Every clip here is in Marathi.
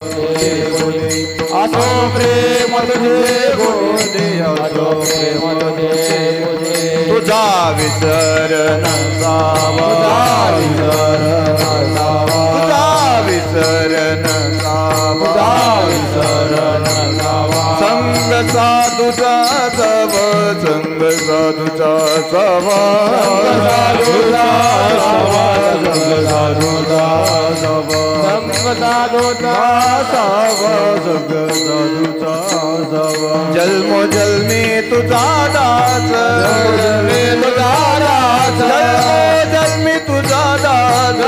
असो प्रेम तुझे गोदे असो प्रेम तुझे गोदे तुझा विसर नसावा तुझा विसर नसावा संग साधूचा सव संग साधूचा सवा संग साधूचा जन्मो जन्मी तुझा दास तुझा दास जन्मी तुझा दास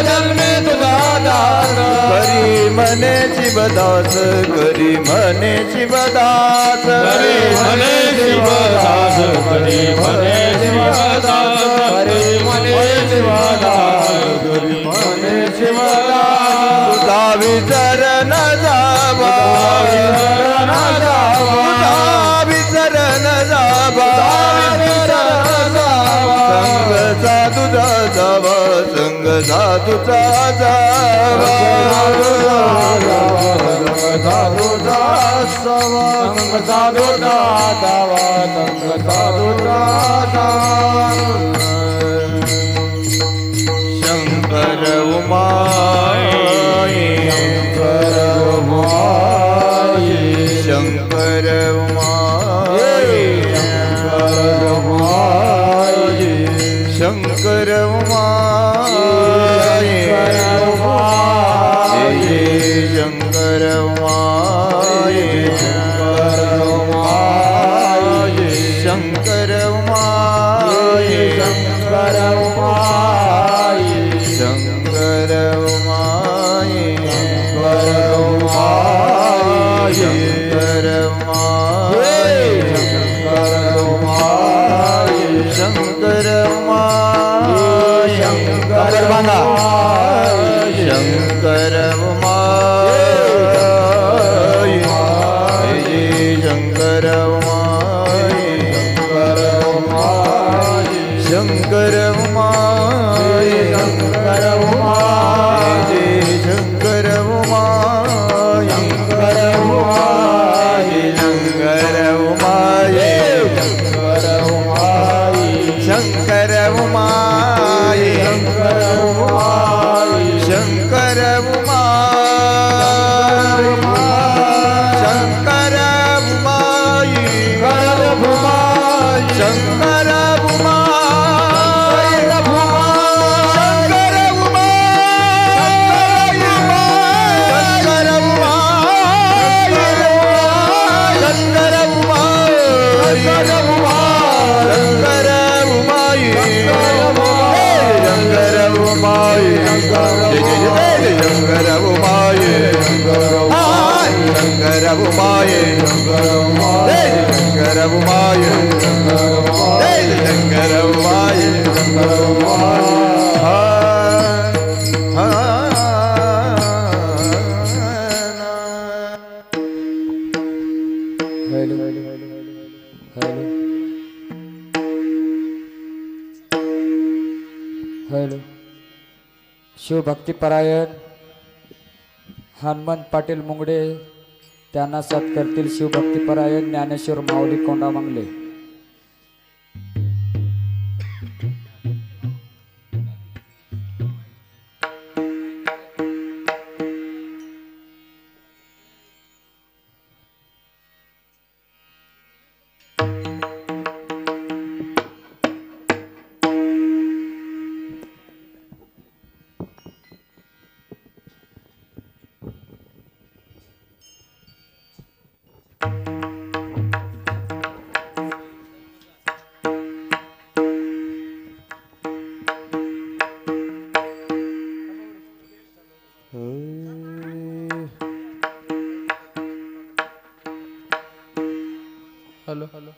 जन्मी तुझा दास करी मने शिवदास करी मने शिवदास करी मने शिवदास करी मने शिवदास करी मने शिवदास करी मने शिवदास तुझा विसर न जावा तुझा विसर न जावा संग साधूचा जावा संग साधूचा जावा साधूचा जावा संग साधूचा जावा संग साधूचा शंकर उमाई शंकर उमाई शंकर उमाई शंकर उमाई शंकर उमाई शंकर उमाई शंकर उमाई शंकर उमाई शंकर उमाई शंकर उमाई शंकर बांधा शंकर उमाई शंकर उमाई शंकर उमाई शंकर उमाई शंकर उमाई शंकर उमाई शंकर उमाई शंकर उमाई शंकर उमाई शंकर उमाई शंकर शिवभक्तीपरायण हनुमंत पाटील मुंगडे त्यांना साथ करतील शिवभक्तीपरायण ज्ञानेश्वर माऊली कोंडामंगले. हेलो हेलो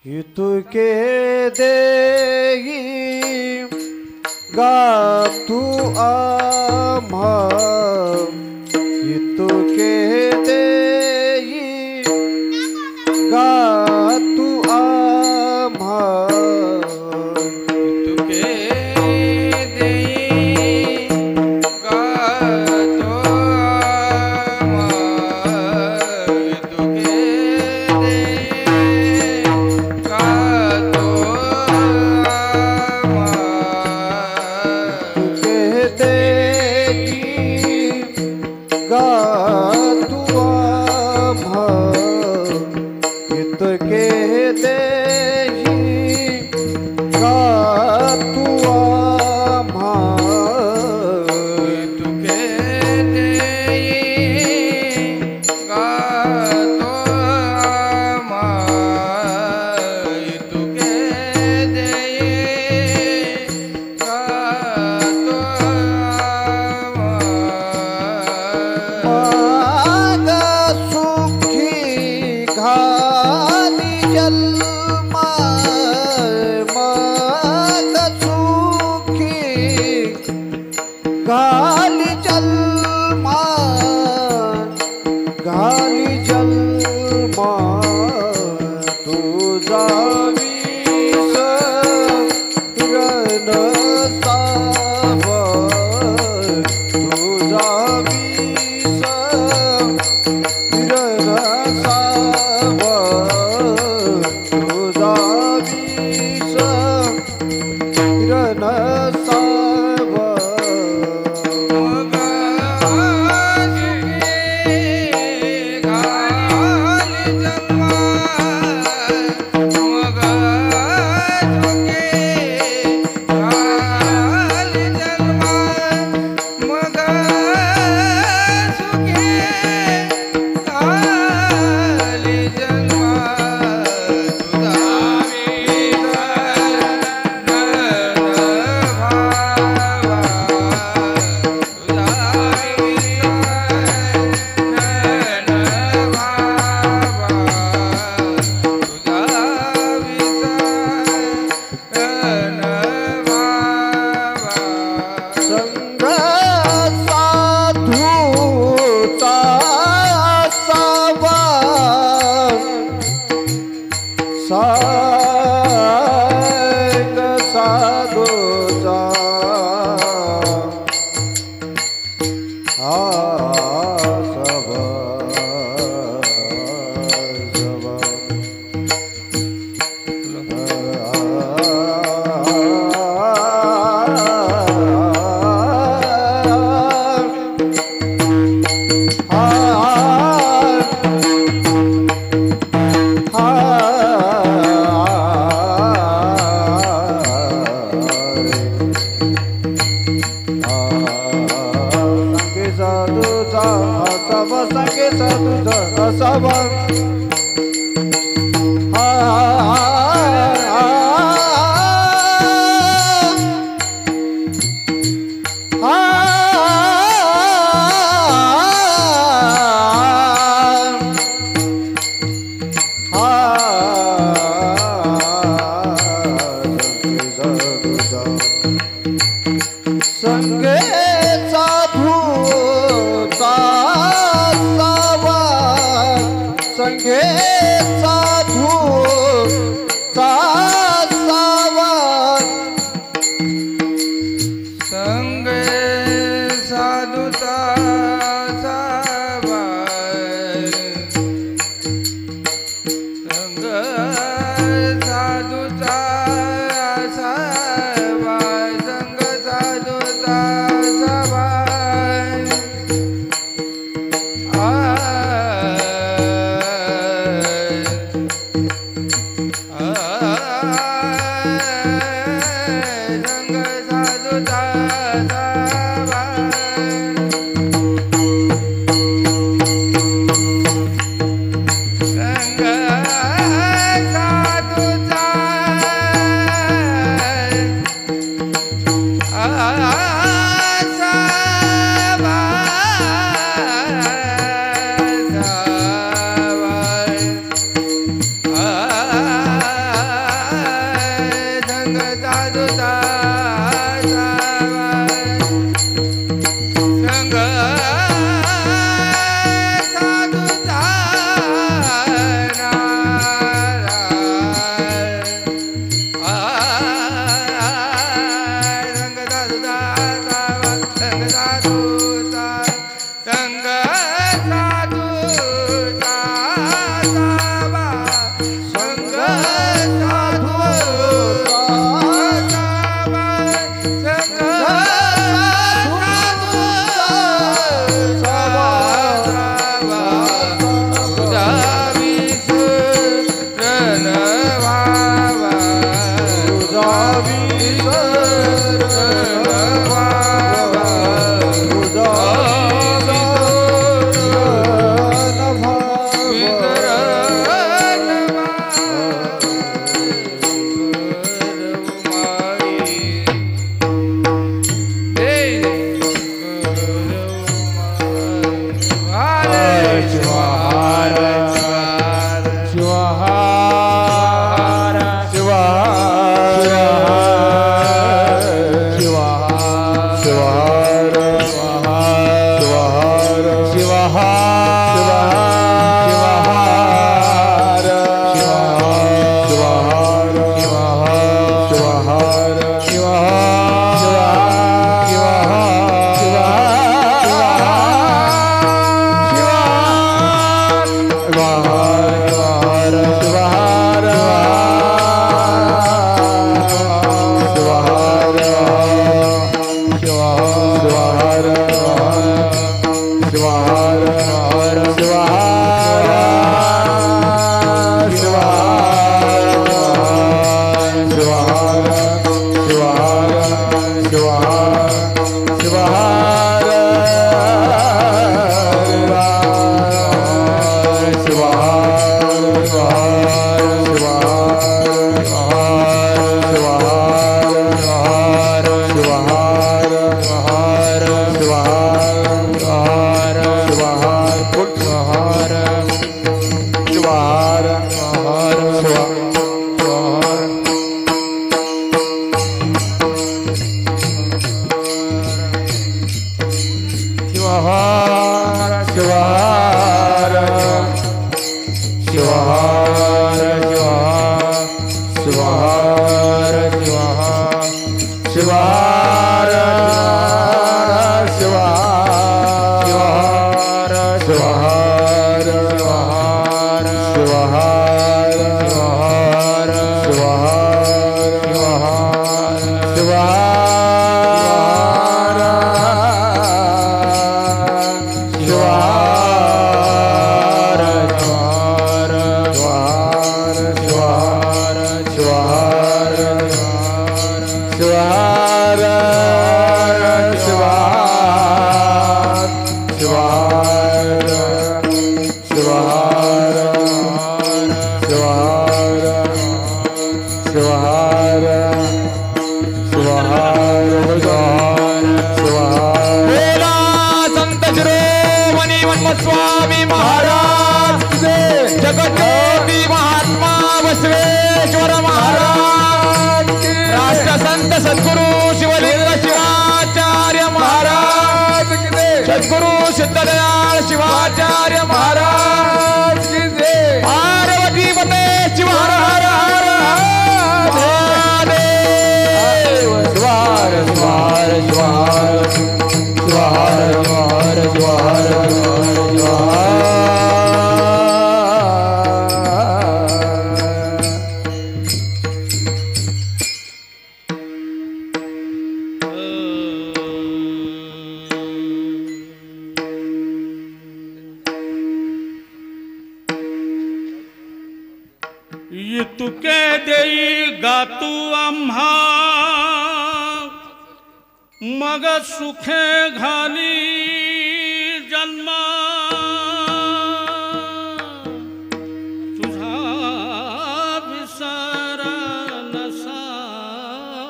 इतुके देई गा तू आम्हा इतुके देई गा तू आम्हा घाली जलमा तुझा विष रण साव तुझा विष रण साव तुझा विष रण साव संगे साधू संगे साधू संगे साधुता संग साधुता संग स्वामी महाराज जगज्योती महात्मा बसवेश्वर महाराज राष्ट्रसंत सद्गुरु शिवलिंग शिवाचार्य महाराज सद्गुरु सिद्धदयाळ शिवाचार्य महाराज पार्वती पते शिव हर हर हर महादेव स्वार स्वार स्वार स्वार स्वार स्वार तुके देई गातू आम्हा मग सुखे घाली जन्मा तुझा विसर नसावा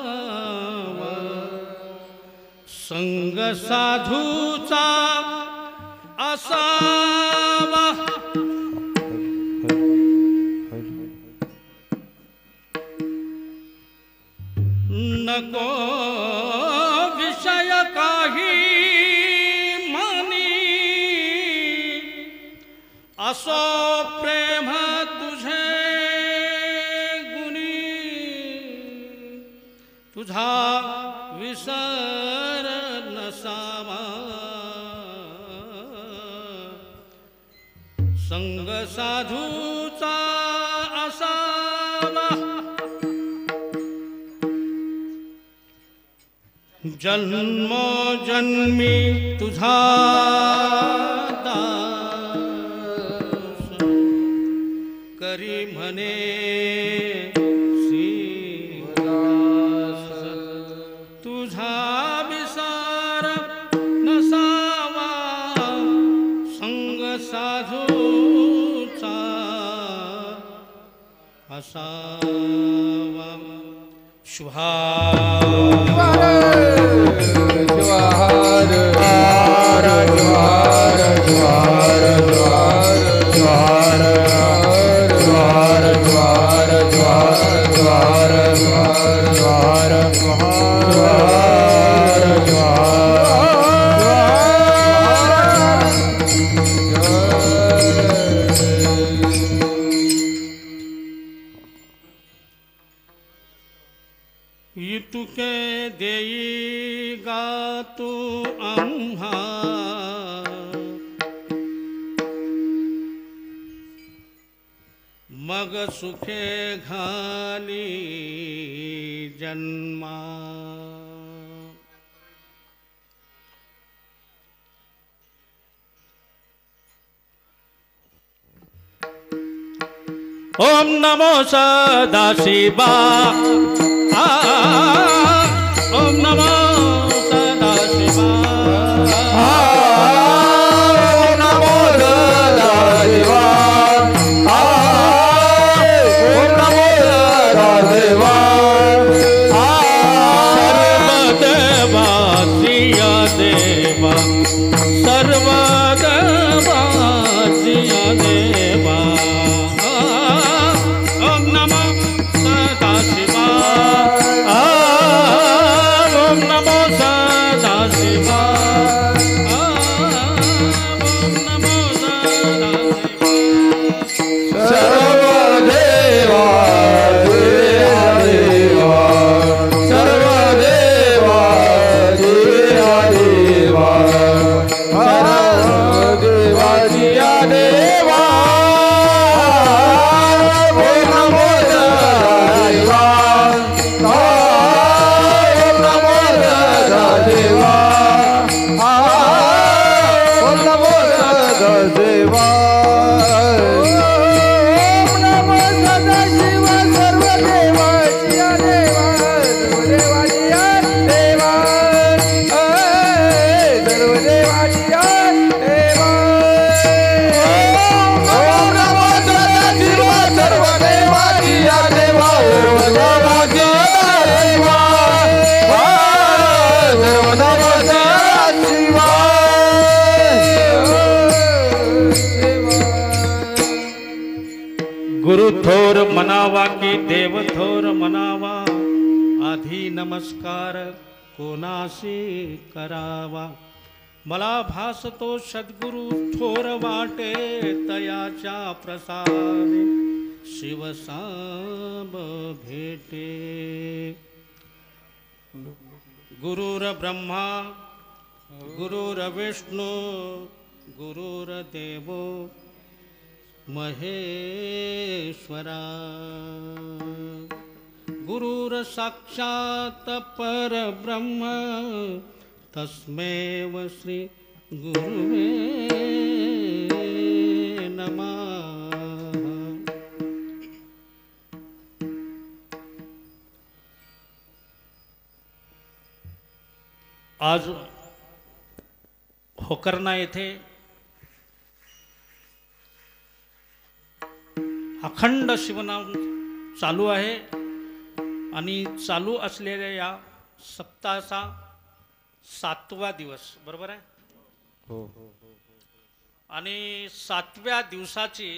संग साधूचा असावा नको विषय काही मानी असो प्रेम तुझे गुणी तुझा विसर नसावा संग साधूचा असावा जन्मोजन्मी तुझा दास करी म्हणे श्रीदास तुझा विसार नसावा संग साधूचा असावा शुभा तुके देई गा तू आम्हा मग सुखे घाली जन्मा ओम नमो सदाशिवा ओम नमो सदाशिवा ओम नमो सदाशिवा ओम नमो सदाशिवा सर्वदेवा सिया देवा सर्वदेवा सिया देवा ओम नमो सदाशिवा ओम नमो सदाशिवा ओम नमो सदाशिवा सर्वदेवा देवा सर्वदेवा देवा सर्वदेवा देवा ओम नमो सदाशिवा ओम नमो सदाशिवा ओम नमो सदाशिवा गुरु थोर मनावा की देव थोर मनावा आधी नमस्कार कोणाशी करावा मला भासतो सद्गुरु थोर वाटे तयाच्या प्रसादे शिवसाब भेटे गुरुर ब्रह्मा गुरुर विष्णू गुरुर देवो महेश्वरा गुरुर साक्षात परब्रह्म तस्मैव श्री गुरुवे नमः। आज होकर्णा येथे अखंड शिवनाम चालू आहे आणि चालू असलेल्या या सप्ताहाचा 7वा दिवस बरोबर आहे हो आणि 7व्या दिवसाची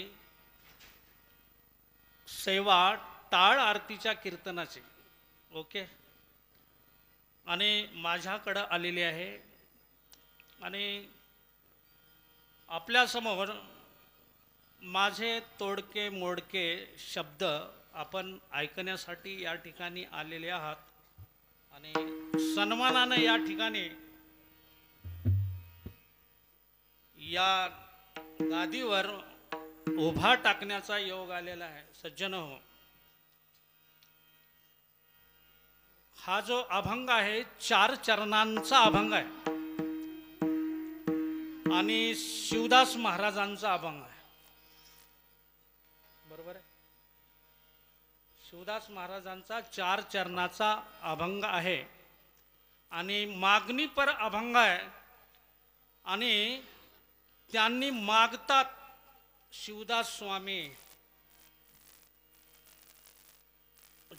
सेवा टाळ आरतीच्या कीर्तनाची ओके आणि माझ्याकडे आलेली आहे आणि आपल्या समोर माझे तोडके मोडके शब्द आपण ऐकण्यासाठी या ठिकाणी आलेले आहात आणि सन्मानाने या ठिकाणी या गादीवर उभा टाकण्याचा योग आलेला आहे. सज्जन हो, हा जो अभंग आहे 4 चरणांचा अभंग आहे आणि शिवदास महाराजांचा अभंग आहे. बरोबर आहे. शिवदास महाराजांचा 4 चरणाचा अभंग आहे आणि मागणी पर अभंग आहे. आणि त्यांनी मागतात शिवदास स्वामी,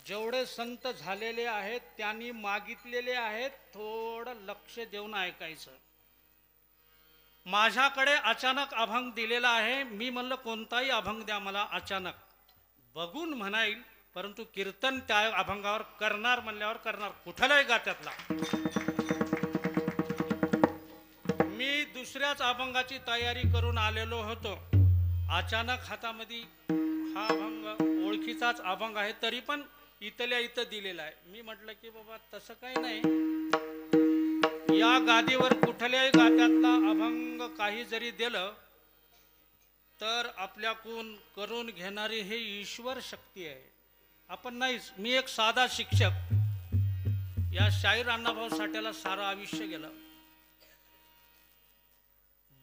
जेवढे संत झालेले आहेत त्यांनी मागितलेले आहेत, थोडं लक्ष देऊन ऐकायचं. माझ्याकडे अचानक अभंग दिलेला आहे. मी म्हणलं कोणताही अभंग द्या मला अचानक, बघून म्हणाईल, परंतु कीर्तन त्या अभंगावर करणार म्हणल्यावर करणार, कुठलाही गात्यातला. मी दुसऱ्याच अभंगाची तयारी करून आलेलो होतो. अचानक हातामध्ये हा अभंग ओळखीचाच अभंग आहे, तरी पण इथल्या इथं दिलेला आहे. मी म्हटलं की बाबा तसं काही नाही, या गादीवर कुठल्याही गात्यातला अभंग काही जरी दिलं तर आपल्याकडून करून घेणारी हे ईश्वर शक्ती आहे, आपण नाहीच. मी एक साधा शिक्षक. या शाहीर अण्णाभाऊ साठेला सारं आयुष्य गेलं.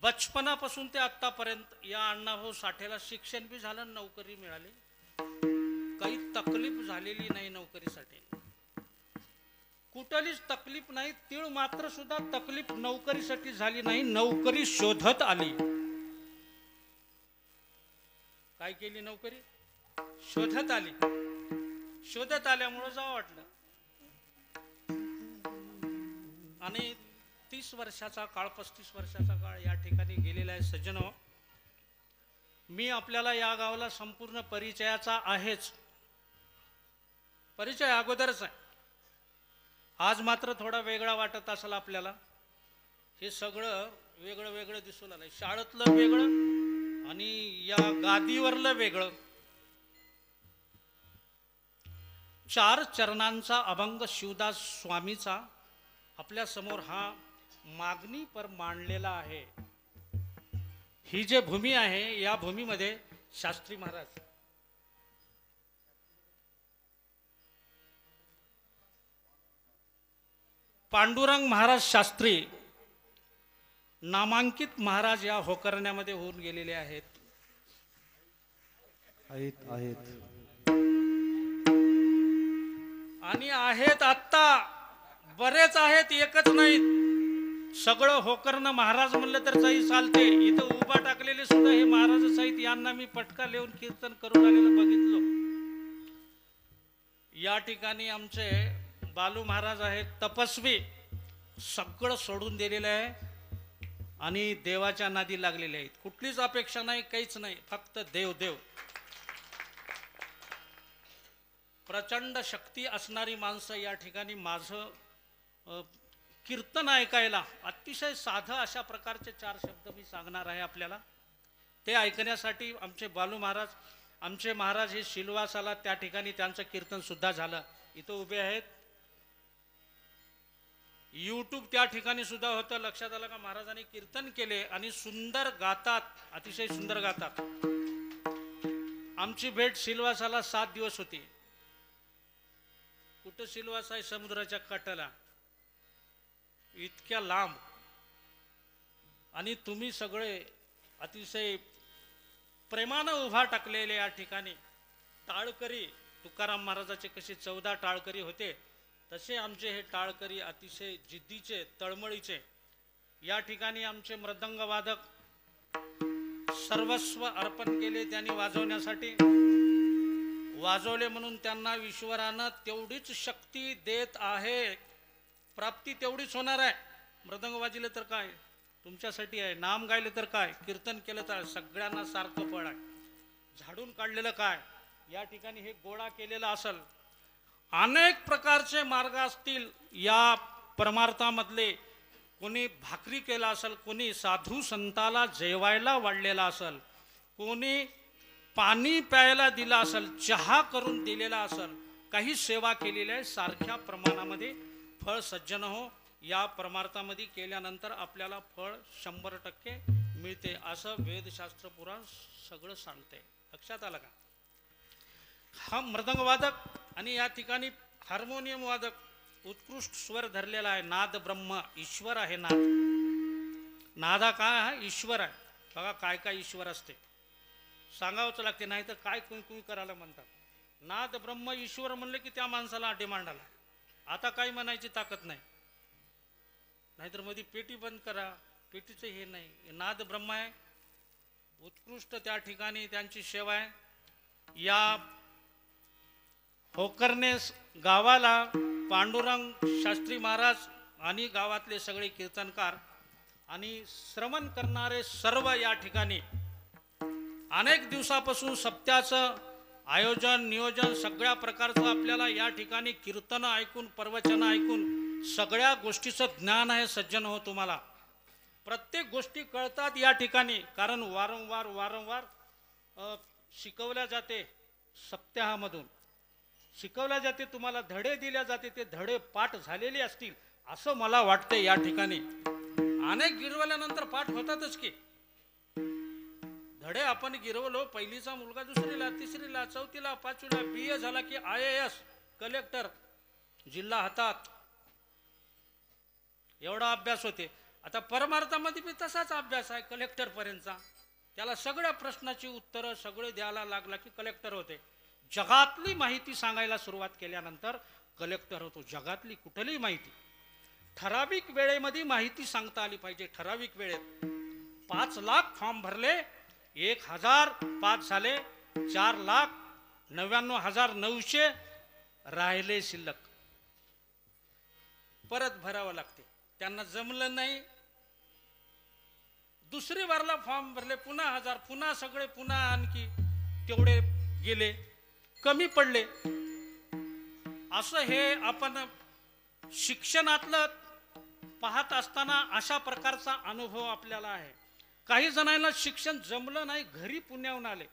बचपनापासून ते आतापर्यंत या अण्णाभाऊ साठेला शिक्षण बी झालं, नोकरी मिळाली, काही तकलीफ झालेली नाही नोकरीसाठी, कुठलीच तकलीफ नाही. तीळ मात्र सुद्धा तकलीफ नोकरीसाठी झाली नाही. नोकरी शोधत आली. काय केली? नोकरी शोधत आली. शोधत आल्यामुळं जावं वाटलं. आणि 30 वर्षाचा काळ, 35 वर्षाचा काळ या ठिकाणी गेलेला आहे. सज्जनो, मी आपल्याला या गावाला संपूर्ण परिचयाचा आहेच, परिचय अगोदरच आहे. आज मात्र थोडा वेगळा वाटत असेल आपल्याला. हे सगळं वेगळं वेगळं दिसू लागलंय. शाळेतलं वेगळं आणि या गादीवरलं वेगळं. 4 चरणांचा अभंग शिवदास स्वामीचा आपल्या समोर हा मागणी पर मांडलेला आहे. ही जे भूमी आहे, या भूमीमध्ये शास्त्री महाराज, पांडुरंग महाराज शास्त्री नामांकित महाराज या होकरण्यामध्ये होऊन गेलेले आहेत. आणि आहेत आत्ता बरेच आहेत, एकच नाहीत. सगळं होकरणं महाराज म्हणलं तर काही चालते. इथं उभा टाकलेले सुद्धा हे महाराजच आहेत. यांना मी पटका लिहून कीर्तन करून आलेलं बघितलो. या ठिकाणी आमचे बालू महाराज आहेत, तपस्वी, सगळं सोडून दिलेलं आहे आणि देवाच्या नादी लागलेले आहेत. कुठलीच अपेक्षा नाही, काहीच नाही, फक्त देव देव. प्रचंड शक्ती असणारी माणसं या ठिकाणी. माझं कीर्तन ऐकायला अतिशय साधं अशा प्रकारचे 4 शब्द मी सांगणार आहे आपल्याला. ते ऐकण्यासाठी आमचे बालू महाराज, आमचे महाराज हे सिल्वासाला त्या ठिकाणी त्यांचं कीर्तन सुद्धा झालं. इथं उभे आहेत. यूट्यूब त्या ठिकाणी सुद्धा होतं. लक्षात आलं का? महाराजांनी कीर्तन केले आणि सुंदर गातात, अतिशय सुंदर गातात. आमची भेट सिल्वासाला 7 दिवस होती. कुठं सिल्वास आहे? समुद्राच्या काठाला, इतक्या लांब. आणि तुम्ही सगळे अतिशय प्रेमानं उभा टाकलेले या ठिकाणी. टाळकरी, तुकाराम महाराजाचे कसे 14 टाळकरी होते, तसे आमचे हे टाळकरी अतिशय जिद्दीचे, तळमळीचे. या ठिकाणी आमचे मृदंग वादक सर्वस्व अर्पण केले त्यांनी वाजवण्यासाठी. वाजवले म्हणून त्यांना ईश्वरानं तेवढीच शक्ती देत आहे, प्राप्ती तेवढीच होणार आहे. मृदंग वाजले तर काय तुमच्यासाठी आहे, नाम गायले तर काय, कीर्तन केलं तर सगळ्यांना सारखं फळ आहे. झाडून काढलेलं काय, या ठिकाणी हे गोळा केलेला असेल. अनेक प्रकारचे मार्ग असतील या परमार्थामधले. कोणी भाकरी केला असेल, कोणी साधू संताला जेवायला वाढलेला असेल, कोणी पाणी प्यायला दिला असेल, चहा करून दिलेला असेल, काही सेवा केलेली आहे. सारख्या प्रमाणामध्ये फळ सज्जन हो या परमार्थामध्ये केल्यानंतर आपल्याला फळ 100% मिळते असं वेदशास्त्र पुराण सगळं सांगते. लक्षात आलं का? हा मृदंगवादक आणि या ठिकाणी हार्मोनियम वादक उत्कृष्ट स्वर धरलेला आहे. नाद ब्रह्म ईश्वर आहे. नादा काय आहे? ईश्वर आहे. बघा काय काय ईश्वर असते सांगावंच लागते, नाही तर काय कुणी करायला म्हणतात. नाद ब्रह्म ईश्वर म्हणले की त्या माणसाला डिमांड आला. आता काही म्हणायची ताकद नाही, नाहीतर मध्ये पेटी बंद करा, पेटीचं हे नाही. नाद ब्रह्म आहे, उत्कृष्ट त्या ठिकाणी त्यांची सेवा आहे. या होकरनेस गावाला पांडुरंग शास्त्री महाराज आणि गावातले सगळे कीर्तनकार आणि श्रवण करणारे सर्व या ठिकाणी अनेक दिवसापासून सप्त्याचं आयोजन नियोजन सगळ्या प्रकारचं आपल्याला या ठिकाणी कीर्तन ऐकून प्रवचन ऐकून सगळ्या गोष्टीचं ज्ञान आहे. सज्जन हो, तुम्हाला प्रत्येक गोष्टी कळतात या ठिकाणी, कारण वारंवार शिकवल्या जाते. सप्ताहामधून शिकवल्या जाते, तुम्हाला धडे दिल्या जाते, ते धडे पाठ झालेले असतील असं मला वाटतं. या ठिकाणी अनेक गिरवल्यानंतर पाठ होतातच की. धडे आपण गिरवलो, पहिलीचा मुलगा दुसरीला, तिसरीला, चौथीला, पाचवीला, BA झाला की IAS कलेक्टर, जिल्हा हातात, एवढा अभ्यास होते. आता परमार्थामध्ये बी तसाच अभ्यास आहे कलेक्टर पर्यंतचा. त्याला सगळ्या प्रश्नाची उत्तरं सगळे द्यायला लागला की कलेक्टर होते. जगातली माहिती सांगायला सुरुवात केल्यानंतर कलेक्टर होतो. जगातली कुठलीही माहिती ठराविक वेळेमध्ये माहिती सांगता आली पाहिजे. ठराविक वेळेत 5 लाख फॉर्म भरले, 1000 पास झाले, 4,99,900 राहिले शिल्लक, परत भरावं लागते. त्यांना जमलं नाही, दुसरी वारला फॉर्म भरले, पुन्हा 1000, पुन्हा सगळे, पुन्हा आणखी तेवढे गेले, कमी पडले. असं हे आपण शिक्षणातलं पाहत असताना अशा प्रकारचा अनुभव आपल्याला आहे. काही जणांना शिक्षण जमलं नाही, घरी पुण्याहून आले,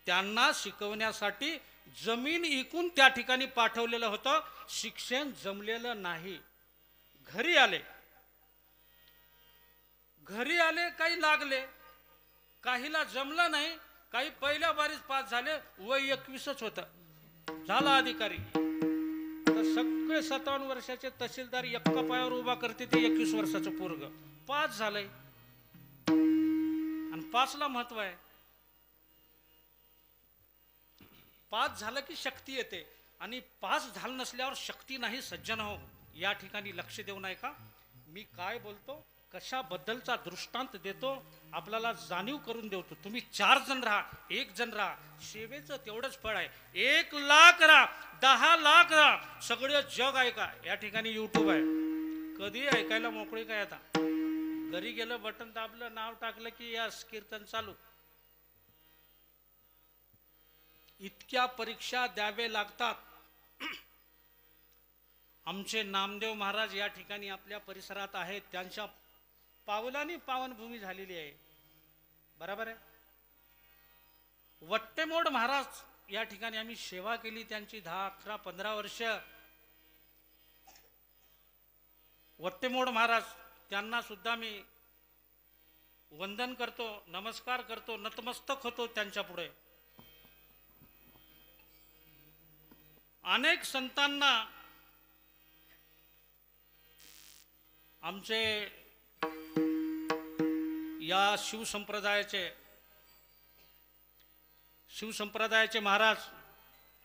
त्यांना शिकवण्यासाठी जमीन इकून त्या ठिकाणी पाठवलेलं होतं. शिक्षण जमलेलं नाही, घरी आले, काही लागले, काहीला जमलं नाही, काही पहिल्या बारीच पास झाले, वय 21च होतं, झाला अधिकारी. तर सगळे 57 वर्षाचे तहसीलदार एका पायावर उभा करते, ते 21 वर्षाचं पोरग पास झालंय. आणि पासला महत्व आहे. पास झालं की शक्ती येते, आणि पास झालं नसल्यावर शक्ती नाही. सज्जन हो, या ठिकाणी लक्ष देऊ नये का? मी काय बोलतो, कशाबद्दलचा दृष्टांत देतो, आपल्याला जाणीव करून देतो. तुम्ही 4 जण राहा, 1 जण राहा, सेवेचं तेवढंच फळ आहे. 1 लाख राहा, 10 लाख राहा, सगळं जग ऐका. या ठिकाणी YouTube आहे, कधी ऐकायला मोकळी काय. आता घरी गेलं, बटन दाबलं, नाव टाकलं की या कीर्तन चालू. इतक्या परीक्षा द्यावे लागतात. आमचे नामदेव महाराज या ठिकाणी आपल्या परिसरात आहेत, त्यांच्या पावलांनी पावनभूमी झालेली आहे. बरोबर आहे. वट्टेमोड महाराज या ठिकाणी आम्ही सेवा केली, त्यांची 10, 11, 15 वर्ष. वट्टेमोड महाराज, त्यांना सुद्धा मी वंदन करतो, नमस्कार करतो, नतमस्तक होतो त्यांच्या पुढे. अनेक संतांना आमचे या शिवसंप्रदायाचे महाराज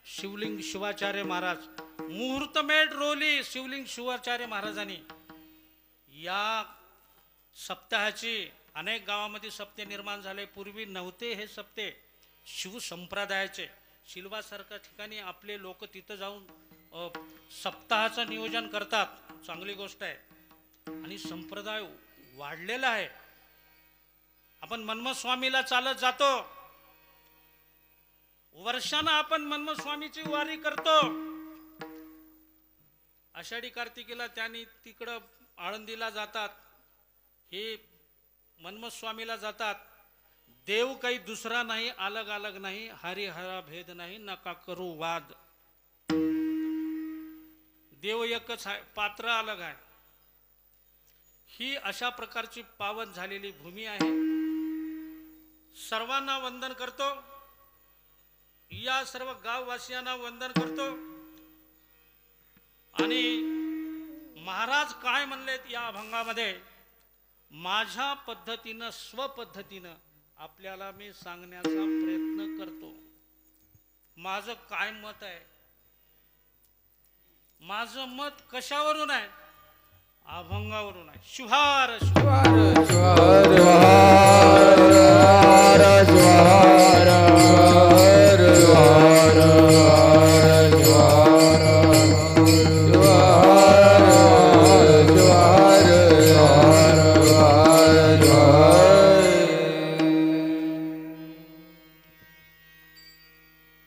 शिवलिंग शिवाचार्य महाराज, मुहूर्तमेढ रोली शिवलिंग शिवाचार्य महाराजांनी या सप्ताहाची, अनेक गावामध्ये सप्ते निर्माण झाले, पूर्वी नव्हते हे सप्ते. शिवसंप्रदायाचे शिलवासारख्या ठिकाणी आपले लोक तिथं जाऊन सप्ताहाचं नियोजन करतात, चांगली गोष्ट आहे. आणि संप्रदाय वाढलेला आहे. आपण मन्मथ स्वामीला चालत जातो, वर्षानं आपण मन्मथ स्वामीची वारी करतो. आषाढी कार्तिकीला त्यांनी तिकडं आळंदीला जातात, हे मन्मथ स्वामीला जातात. देव काही दुसरा नाही, अलग अलग नाही, हरिहरा भेद नाही, नका करू वाद. देव एकच आहे, पात्र अलग आहे. ही अशा प्रकारची पावन झालेली भूमी आहे. सर्वांना वंदन करतो, या सर्व गाववासियांना वंदन करतो. आणि महाराज काय म्हणलेत या अभंगामध्ये, माझ्या पद्धतीनं स्वपद्धतीनं आपल्याला मी सांगण्याचा प्रयत्न करतो. माझं काय मत आहे, माझं मत कशावरून आहे, अभंगावरून आहे. शुभार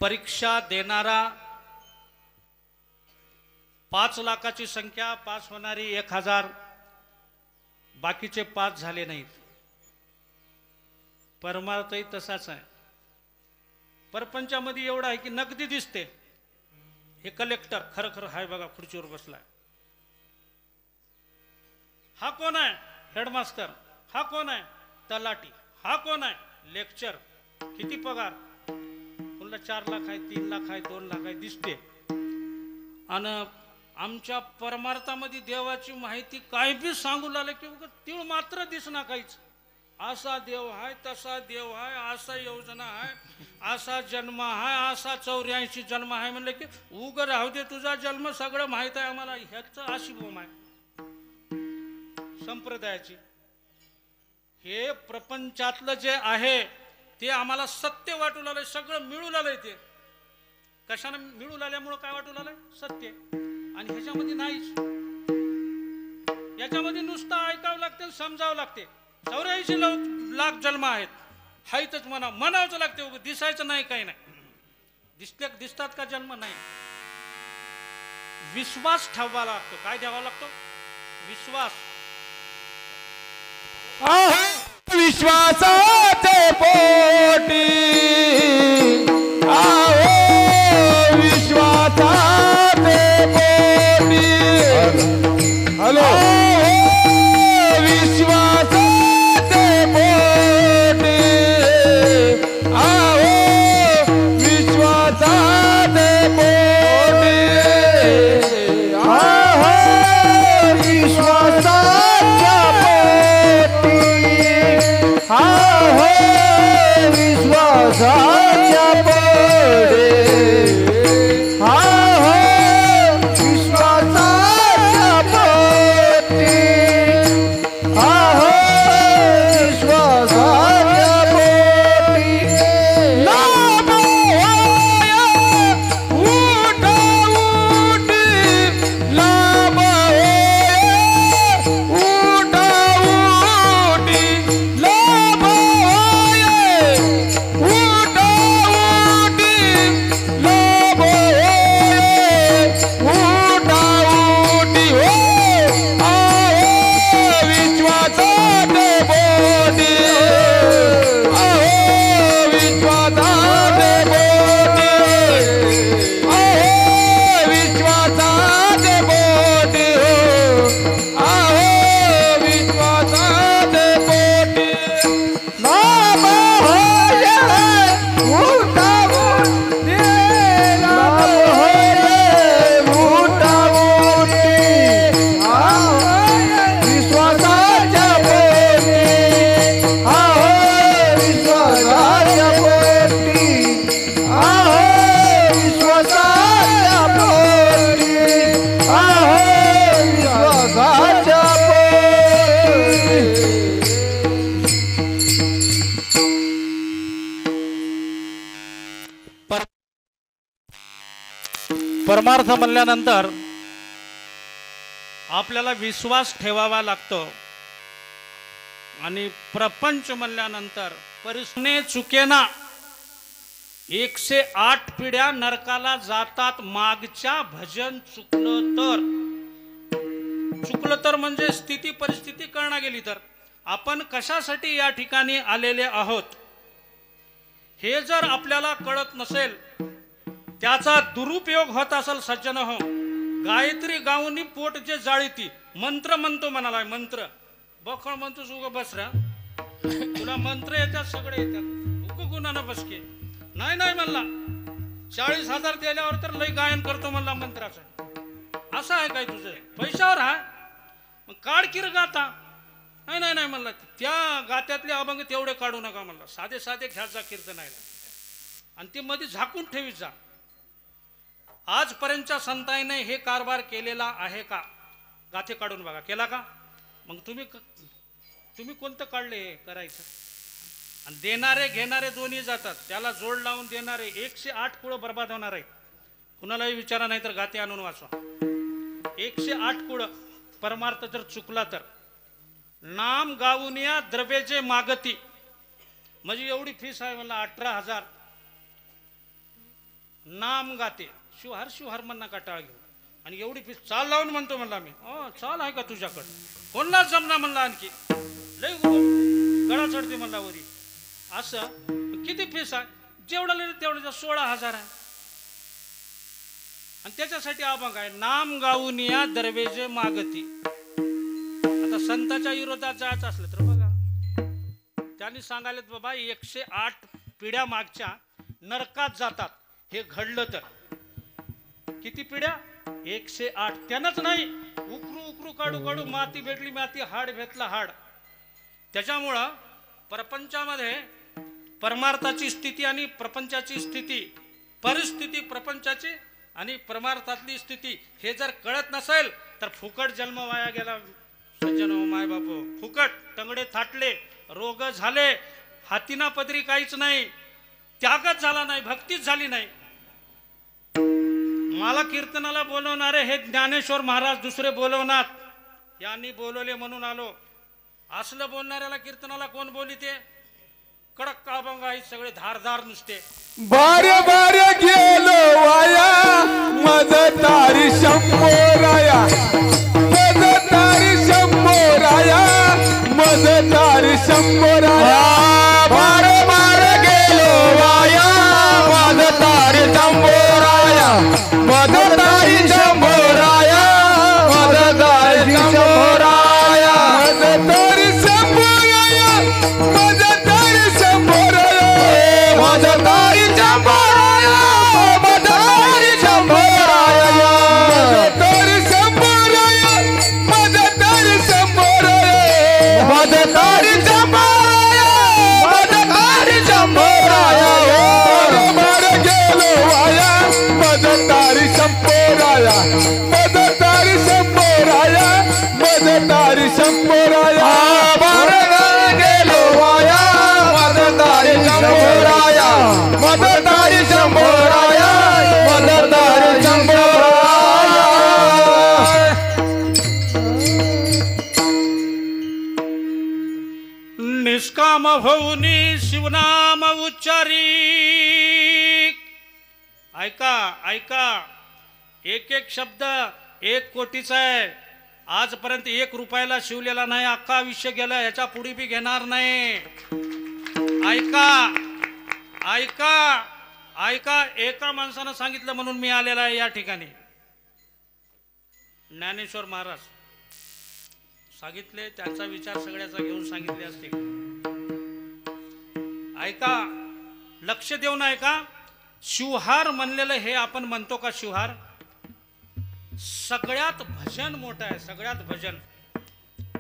परीक्षा देणारा 5 लाखाची संख्या, पास होणारी 1000, बाकीचे पास झाले नाहीत. परमार्थही तसाच आहे. परपंचामध्ये एवढं आहे की नगदी दिसते. हे कलेक्टर खरं खरं हाय बघा, खुर्चीवर बसलाय. हा कोण आहे, हेडमास्टर. हा कोण आहे, तलाठी. हा कोण आहे, लेक्चर. किती पगार, तुला 4 लाख आहे, 3 लाख आहे, 2 लाख आहे, दिसते. आणि आमच्या परमार्थामध्ये देवाची माहिती काय बी सांगू लागले की तीळ मात्र दिसना काहीच. असा देव आहे, तसा देव आहे, असा योजना आहे, असा जन्म आहे, असा 84 जन्म आहे. म्हणले की उग राहू दे, तुझा जन्म सगळं माहित आहे आम्हाला. ह्याचं अशी बोम आहे संप्रदायाची. हे प्रपंचातलं जे आहे ते आम्हाला सत्य वाटू लागलंय, सगळं मिळू लागलंय. ते कशाने मिळू लागल्यामुळं काय वाटू लागलंय, सत्य. आणि ह्याच्यामध्ये नाहीच. याच्यामध्ये नुसतं ऐकावं लागते, समजावं लागते. 84 लाख जन्म आहेत, हायतच म्हणावंच लागते. दिसायचं नाही, काही नाही. दिसतात का जन्म, नाही. विश्वास ठेवावा लागतो. काय द्यावा लागतो, विश्वास. विश्वासाचे पोटी विश्वासाचे पोटी. हॅलो, विश्वासाचे पोटी विश्वासाचे पोटी विश्वासाच्या विश्वासाच्या पोटी विश्वासाच्या पोटी विश्वासाच्या पोटी लाभ होय उठ उठी. लाभ होय उठ उठी. लाभ होय उठ उठी. लाभ होय उठ उठी. हो विश्वासाचे पोटी विश्वासाचे पोटी विश्वासाचे पोटी विश्वासाचे पोटी. लाभ होय उठ उठी. लाभ होय उठ उठी. विश्वासाच्या पोटी विश्वासाच्या पोटी विश्वासाच्या पोटी विश्वासाच्या पोटी. परमार्थ म्हणल्यानंतर आपल्याला विश्वास ठेवावा लागतो. आणि प्रपंच म्हणल्यानंतर परिस्थितीने चुकेना 108 पिढ्या नरकाला जातात. मागच्या भजन चुकलं तर म्हणजे स्थिती परिस्थिती कळना गेली तर. आपण कशासाठी या ठिकाणी आलेले आहोत हे जर आपल्याला कळत नसेल, त्याचा दुरुपयोग होत असेल सज्जन हो, गायत्री गाऊनी पोट जे जाळीती. मंत्र म्हणतो म्हणाला, मंत्र बखळ म्हणतो. उगा बसरा, तुला मंत्र येतात, सगळे येतात. नको गुन्हा बसके. नाही नाही म्हणला, 40,000 दिल्यावर तर लय गायन करतो म्हणला मंत्राचं. असं आहे काय तुझं? पैशावर आहे मग काढ किर गाता. नाही नाही नाही म्हणला, त्या गात्यातले अभंग तेवढे काढू नका म्हणला, साधे साधे घ्यात जा कीर्तनाला आणि ते मध्ये झाकून ठेवीत जा. आजपर्यंतच्या संतांनी हे कारभार केलेला आहे का? गाथे काढून बघा. केला का? मग तुम्ही कोणतं काढले हे करायचं? आणि देणारे घेणारे दोन्ही जातात. त्याला जोड लावून देणारे 108 कुळं बर्बाद होणार आहे. कुणालाही विचारा नाही तर गाते आणून वाचवा. 108 कुळं परमार्थ जर चुकला तर. नाम गावुनिया द्रव्याचे मागती, म्हणजे एवढी फीस आहे मला 18,000. नाम गाते शिवहार शिवहार म्हणा काटाळ घेऊ आणि एवढी फीस चाल लावून म्हणतो म्हणला मी. चाल आहे का तुझ्याकडं? कोणालाच जमना म्हणला, आणखी लय गळा चढते म्हणला वरी. असं किती फीस आहे? जेवढा लिहिलं तेवढ्या 16,000 आहे. आणि त्याच्यासाठी अभंग आहे, नाम गावुनिया दरवेजे मागती. आता संताच्या विरोधात जायचं असलं तर बघा, त्यांनी सांगायला बाबा 108 पिढ्या मागच्या नरकात जातात. हे घडलं तर किती पिढ्या? 108. त्यानंच नाही, उकरू उकरू काढू काढू माती भेटली माती, हाड भेटला हाड. त्याच्यामुळं प्रपंचामध्ये परमार्थाची स्थिती आणि प्रपंचाची स्थिती, परिस्थिती प्रपंचाची आणि परमार्थातली स्थिती हे जर कळत नसेल तर फुकट जन्म वाया गेला सज्जन हो माय बापो. फुकट टंगडे थाटले, रोग झाले, हातीना पदरी काहीच नाही, त्यागच झाला नाही, भक्तीच झाली नाही. मला कीर्तनाला बोलवणारे हे ज्ञानेश्वर महाराज, दुसरे बोलवणार. यांनी बोलवले म्हणून आलो. असलं बोलणाऱ्याला कीर्तनाला कोण बोलिते? कडक अभंग आहेत सगळे, धारधार नुसते. बारे बारे गेलो वाया मदतारी शंभोराया, मदतारी शंभोराया, मदतारी शंभोराया. बारे बारे गेलो वाया मदतारी शंभोराया, मदतारी शंभोराया, मदतारी शंभोराया, मदतारी शंभोराया, मदतारी शंभोराया, मदतारी शंभोराया, मदतारी शंभोराया, मदतारी शंभोराया, मदतारी शंभोराया, मदतारी शंभोराया, मदतारी शंभोराया. बारे गेलो वाया मदतारी शंभोराया, मदतारी शंभोराया, मदतारी शंभोराया. बारे गेलो वाया मदतारी शंभोराया, मदतारी शंभोराया, मदतारी शंभोराया. निष्काम होऊनी शिवनाम उच्चारी. ऐका ऐका, एक एक शब्द 1 कोटीचा आहे. आजपर्यंत 1 रुपयाला शिवलेला नाही, अख्खा आयुष्य गेलं, ह्याच्या पुढे बी घेणार नाही. ऐका ऐका ऐका, एका माणसानं सांगितलं म्हणून मी आलेला आहे या ठिकाणी. ज्ञानेश्वर महाराज सांगितले, त्यांचा विचार सगळ्याचा घेऊन सांगितले असते. ऐका, लक्ष देऊन ऐका. शिवहार म्हणलेलं हे आपण म्हणतो का? शिवहार सगळ्यात भजन मोठं आहे, सगळ्यात भजन,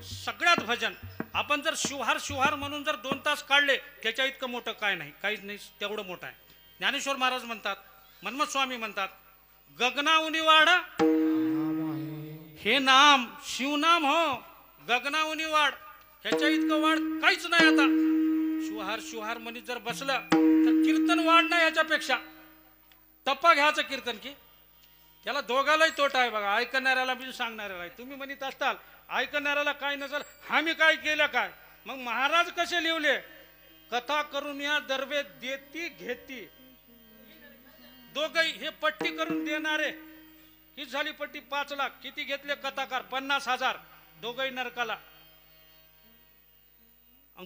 सगळ्यात भजन. आपण जर शिवहार शिवहार म्हणून जर 2 तास काढले, त्याच्या इतकं मोठं काय नाही, काहीच नाही, तेवढं मोठं आहे. ज्ञानेश्वर महाराज म्हणतात, मन्मथ स्वामी म्हणतात, गगनाउनी वाढ हे नाम शिवनाम हो, गगनाउनी वाढ, ह्याच्या इतकं वाढ काहीच नाही. आता शिवहार शिवहार म्हणत जर बसलं तर कीर्तन वाढ नाही ह्याच्यापेक्षा. टप्पा घ्यायचं कीर्तन की त्याला दोघालाही तोटा आहे बघा, ऐकणाऱ्याला बी सांगणाऱ्याला. तुम्ही म्हणत असताल ऐकणाऱ्याला काय नसेल, आम्ही काय केलं काय? मग महाराज कसे लिवले? कथा करून या दरवे देती घेती, दोघही हे पट्टी करून देणारे. ही झाली पट्टी 5 लाख. किती घेतले कथाकार? 50,000. दोघही नरकाला.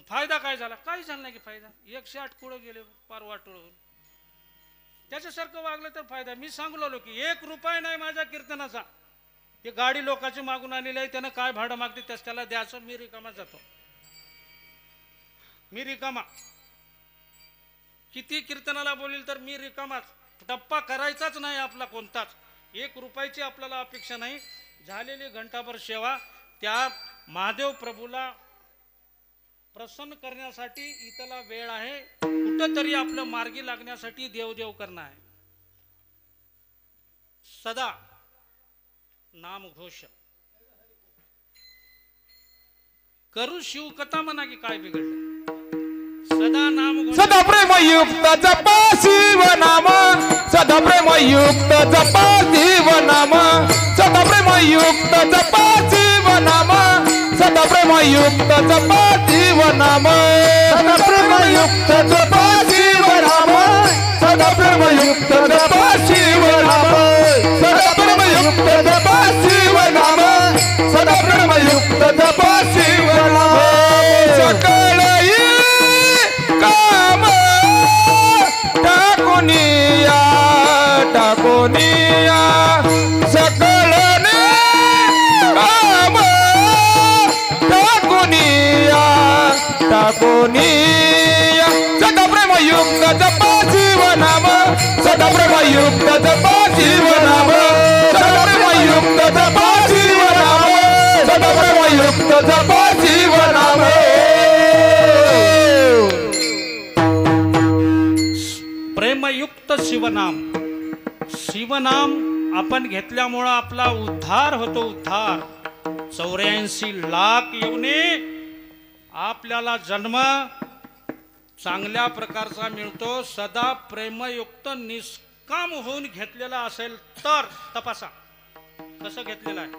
फायदा काय झाला? काही झाला नाही की फायदा. 108 कुळं गेले पार वाटोळून. त्याच्यासारखं वागलं तर फायदा. मी सांगलो की 1 रुपया नाही माझ्या कीर्तनाचा. ते गाडी लोकांची मागून आलेली आहे, त्यानं काय भाडं मागते त्याला द्यायचं. मी रिकामा जातो, मी रिकामा. किती कीर्तनाला बोलील तर मी रिकामाच, टप्पा करायचाच नाही आपला कोणताच, 1 रुपयाची आपल्याला अपेक्षा नाही. झालेली घंटाभर सेवा त्या महादेव प्रभूला प्रसन्न करण्यासाठी इथला वेळ आहे. कुठंतरी आपलं मार्गी लागण्यासाठी देवदेव करणं आहे. सदा नामघोष करू शिवकथा म्हणा की काय बिघडलं. सदा नामघोष सदा प्रेमयुक्त जपा शिवनाम, सदा प्रेमयुक्त जपा शिवनाम, सदा प्रेमयुक्त जपा शिवनाम, सदा प्रेमयुक्त जपा शिवनाम, सदा प्रेमयुक्त जपा शिवनाम, सदा प्रेमयुक्त जपा शिवनाम, सदा प्रेमयुक्त जपा शिवनाम, सदा प्रेमयुक्त जपा शिवनाम. सकळ काम टाकुनिया टाकुनिया सकळने काम टाकुनिया टाकुनिया. सदा प्रेमयुक्त जपा शिवनाम, सदा प्रेमयुक्त जपा शिवनाम, सदा प्रेमयुक्त जपा शिवनाम, सदा प्रेमयुक्त जपा शिवनाम. प्रेमयुक्त शिवनाम. शिवनाम आपण घेतल्यामुळं आपला उद्धार होतो. उद्धार 84 लाख येऊने आपल्याला जन्म चांगल्या प्रकारचा मिळतो. सदा प्रेमयुक्त निष्काम होऊन घेतलेला असेल तर तपासा कसं घेतलेलं आहे.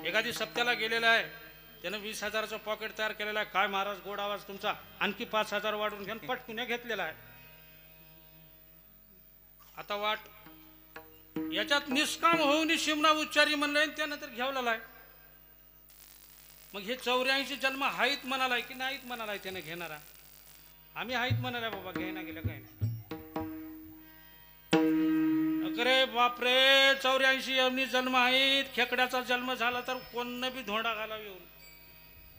एखादी सप्त्याला गेलेला आहे, त्यानं 20,000चं पॉकेट तयार केलेलं आहे. काय महाराज गोड आवाज तुमचा, आणखी 5,000 वाढून घेऊन पटकुने घेतलेला आहे. आता वाट याच्यात निष्काम होऊन शिवना उच्चारी म्हणलंय, त्यानं तर घेवलेला आहे. मग हे 84 जन्म हाईत म्हणालाय की नाहीत म्हणालाय त्याने घेणारा. आम्ही हाईत म्हणालाय बाबा, घ्यायना गेलं काय नाही. अरे बापरे, 84 एवढी जन्म आहेत. खेकड्याचा जन्म झाला तर कोण बी धोंडा घाला येऊन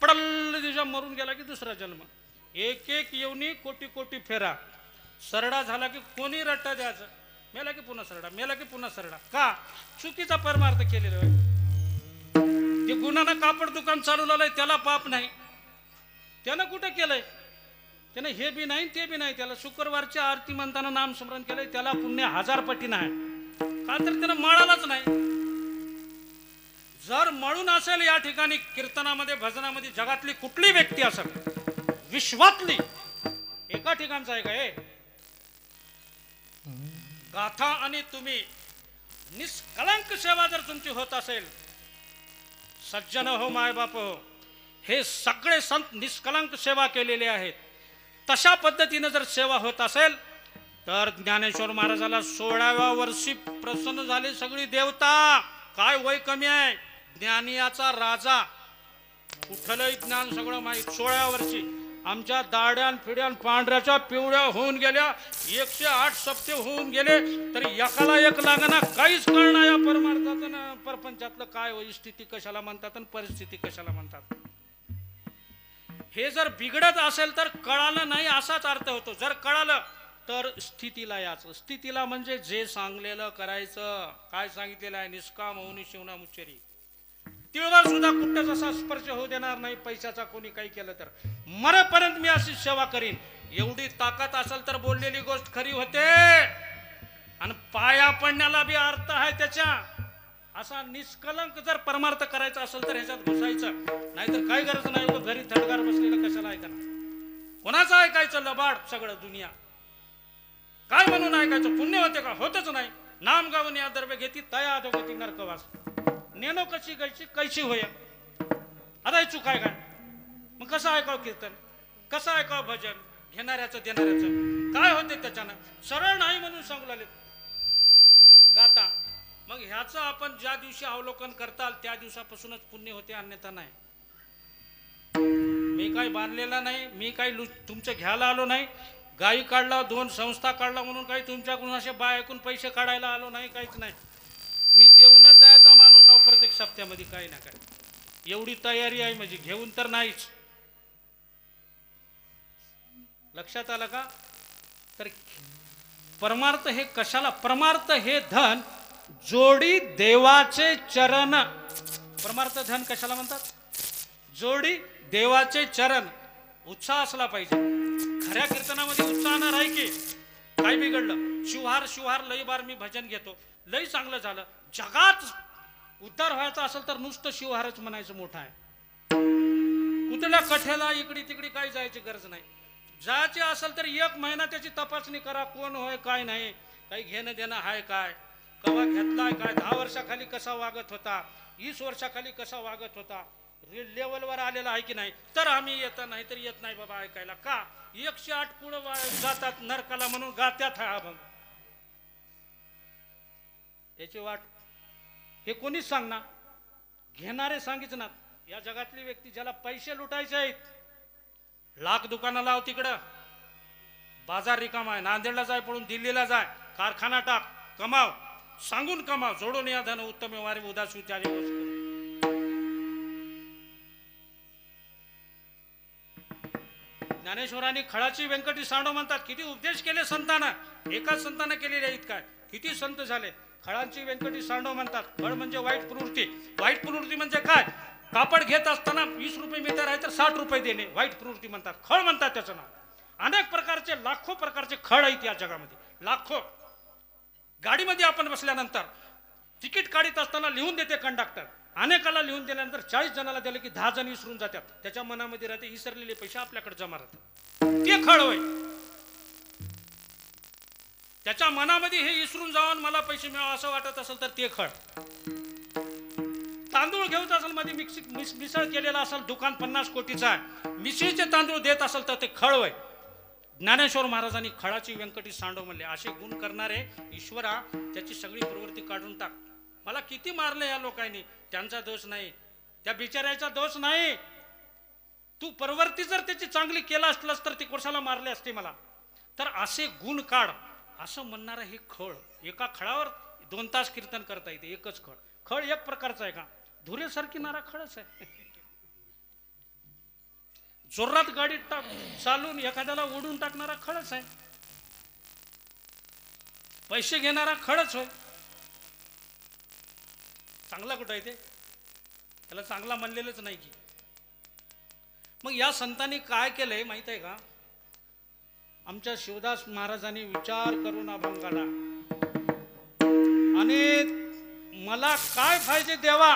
पडल दिवसा मरून गेला की दुसरा जन्म. एक एक येऊनी कोटी कोटी फेरा. सरडा झाला की कोणी रट्टा द्यायचं, मेला की पुन्हा सरडा, मेला की पुन्हा सरडा. का चुकीचा परमार्थ केलेला आहे. ते गुन्हानं कापड दुकान चालू लावलंय त्याला पाप नाही, त्यानं कुठे केलंय, त्यानं हे बी नाही ते बी नाही. त्याला शुक्रवारच्या आरती म्हणताना नामस्मरण केलंय, त्याला पुण्य 1000 पटी नाही. का तर त्यानं मळालाच नाही. जर मळून असेल या ठिकाणी कीर्तनामध्ये भजनामध्ये जगातली कुठली व्यक्ती असेल, विश्वातली, एका ठिकाणचा आहे काय गाथा आणि तुम्ही निष्कलंक सेवा जर तुमची होत असेल, सज्जन हो माय बाप हो, हे सगळे संत निष्कलंक सेवा केलेले आहेत. तशा पद्धतीने जर सेवा होत असेल तर ज्ञानेश्वर महाराजाला 16व्या वर्षी प्रसन्न झाले सगळी देवता. काय वय कमी आहे, ज्ञानियाचा राजा, कुठलंही ज्ञान सगळं माहीत. 16व्या वर्षी आमच्या दाड्यान फिड्यान पांढऱ्याच्या पिवळ्या होऊन गेल्या, 108 सप्ते होऊन गेले, तरी एकाला एक लागना, काहीच कळणार या परमार्थातून परपंचातलं काय होई, स्थिती कशाला म्हणतात आणि परिस्थिती कशाला म्हणतात. हे जर बिघडत असेल तर कळालं नाही असाच अर्थ होतो. जर कळालं तर स्थितीला याचं. स्थितीला म्हणजे जे सांगलेलं करायचं. काय सांगितलेलं आहे, निष्काम होऊन शिवना मुच्चरी. तिळवर सुद्धा कुठंच असा स्पर्श होऊ देणार नाही पैशाचा, कोणी काही केलं तर. मरेपर्यंत मी अशी सेवा करीन. एवढी ताकद असेल तर बोललेली गोष्ट खरी होते. आणि पाया पडण्याला बी अर्थ आहे त्याच्या. असा निष्कलंक जर परमार्थ करायचा असेल तर ह्याच्यात घुसायचं, नाहीतर काही गरज नाही. घरी थडगार बसलेलं कशाला ऐकायला, कोणाचं ऐकायचं लबाड सगळं दुनिया. काय म्हणून ऐकायचं, पुण्य होते का, होतच नाही. नाम गावून या दरबे घेती तया अधोगती नरकवास. नेनो कशी गायची कैशी होय, आता चूक आहे काय. मग कसं ऐकावं कीर्तन, कसं ऐकावं भजन, घेणाऱ्याचं देणाऱ्याचं काय होते त्याच्यानं. सरळ नाही म्हणून सांगू लागले गाता. मग ह्याचं आपण ज्या दिवशी अवलोकन करताल त्या दिवसापासूनच पुण्य होते, अन्यथा नाही. मी काही बांधलेला नाही, मी काही तुमचं घ्यायला आलो नाही. गाई काढला, 2 संस्था काढला म्हणून काही तुमच्याकडून असे बायकून पैसे काढायला आलो नाही, काहीच नाही. मी देऊनच जायचा माणूस आहो प्रत्येक सप्त्यामध्ये काही ना काय. एवढी तयारी आहे म्हणजे, घेऊन तर नाहीच. लक्षात आलं का. तर परमार्थ हे कशाला? परमार्थ हे धन जोडी देवाचे चरण. परमार्थ धन कशाला म्हणतात? जोडी देवाचे चरण. उत्साह असला पाहिजे. खऱ्या कीर्तनामध्ये उत्साह न राही की काय बिघडलं? शिवहार शिवहार लई बार मी भजन घेतो, लई चांगलं झालं. जगात उद्धार व्हायचा असेल तर नुसतं शिवहारच म्हणायचं मोठं आहे. कुठल्या कठ्याला इकडे तिकडे काही जायची गरज नाही. जायचे असेल तर 1 महिना त्याची तपासणी करा, कोण होय काय नाही, काही घेणं देणं आहे काय, कवा घेतलाय काय, 10 वर्षाखाली कसा वागत होता, 20 वर्षाखाली कसा वागत होता, लेवलवर आलेला आहे की नाही, तर आम्ही येता नाही तर येत नाही बाबा ऐकायला. का? 108 पुढं जातात नरकाला म्हणून गात्यात हा अभंग. याची वाट हे कोणीच सांगणार? घेणारे सांगितच ना. या जगातली व्यक्ती ज्याला पैसे लुटायचे आहेत, लाख दुकानं लाव तिकडं, बाजार रिकामा आहे, नांदेडला जाय पळून दिल्लीला जाय, कारखाना टाक, कमाव, सांगून कमाव, जोडून या धन उत्तम वारे उदास विचारे. ज्ञानेश्वरांनी खळाची व्यंकटी सांडो म्हणतात. किती उपदेश केले संतांना, एकाच संतांना केलेले आहेत काय? किती संत झाले. खळांची व्यंकटी सांडो म्हणतात. खळ म्हणजे वाईट प्रवृत्ती. वाईट प्रवृत्ती म्हणजे काय? कापड घेत असताना 20 रुपये मीटर आहे तर 60 रुपये देणे, वाईट प्रवृत्ती म्हणतात. खळ म्हणतात त्याचं नाव. अनेक प्रकारचे, लाखो प्रकारचे खळ आहेत या जगामध्ये, लाखो. गाडीमध्ये आपण बसल्यानंतर तिकीट काढीत असताना लिहून देते कंडक्टर. अनेकाला लिहून दिल्यानंतर 40 जणाला दिलं की 10 जण विसरून जातात. त्याच्या मनामध्ये राहते विसरलेले पैसे आपल्याकडे जमा राहतात. ते खळ होय. त्याच्या मनामध्ये हे विसरून जाऊन मला पैसे मिळावं असं वाटत असेल तर ते खळ. तांदूळ घेऊन असेल मध्ये मिसळ केलेला असेल, दुकान 50 कोटीचा आहे, मिसळीचे तांदूळ देत असेल तर ते खळ होय. ज्ञानेश्वर महाराजांनी खळाची व्यंकटी सांडव म्हणले. असे गुण करणारे ईश्वरा त्याची सगळी प्रवृत्ती काढून टाक. मला किती मारले या लोकांनी, त्यांचा दोष नाही, त्या बिचाऱ्याचा दोष नाही. तू प्रवृत्ती जर त्याची चांगली केला असलास तर ती कोशाला मारले असते मला. तर असे गुण काढ असं म्हणणारा हे खळ. एका खळावर 2 तास कीर्तन करता येते. एकच खळ. खळ एक प्रकारचा आहे का? धुरे सरकिणारा खळच आहे. जोरात गाडी चालून एखाद्याला ओढून टाकणारा खळच आहे. पैसे घेणारा खळच होय. चांगला कुठं आहे ते? त्याला चांगला म्हणलेलंच नाही की. मग या संतांनी काय केलंय माहित आहे का? आमच्या शिवदास महाराजांनी विचार करून अभंगाला आणि मला काय पाहिजे देवा,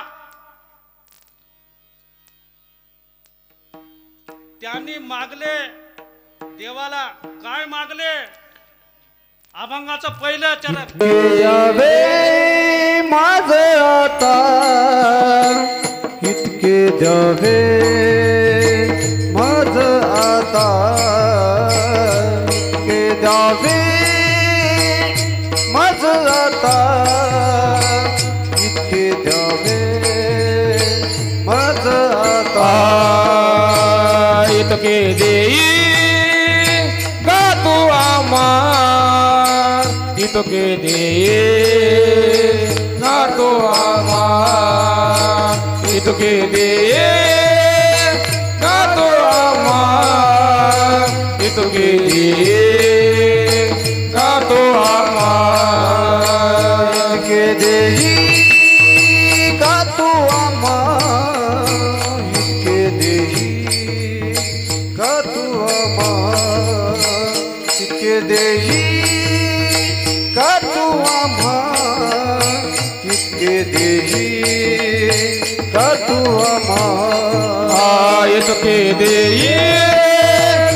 त्यांनी मागले देवाला. काय मागले? अभंगाचं पहिलं चरण. द्यावे माझ आता इतके द्यावे माझ आता इतके द्यावे माझ आता इतके द्यावे माझ आता इतके देई गा तू आम्हा, इतके देई गा तू आम्हा, इतके देई गा तू आम्हा, इतके देई गा तू आम्हा, इतके देई गा तू आम्हा, इतके देई गा तू आम्हा, इतके देई गा तू आम्हा, इतके देई गा तू आम्हा, इतके देई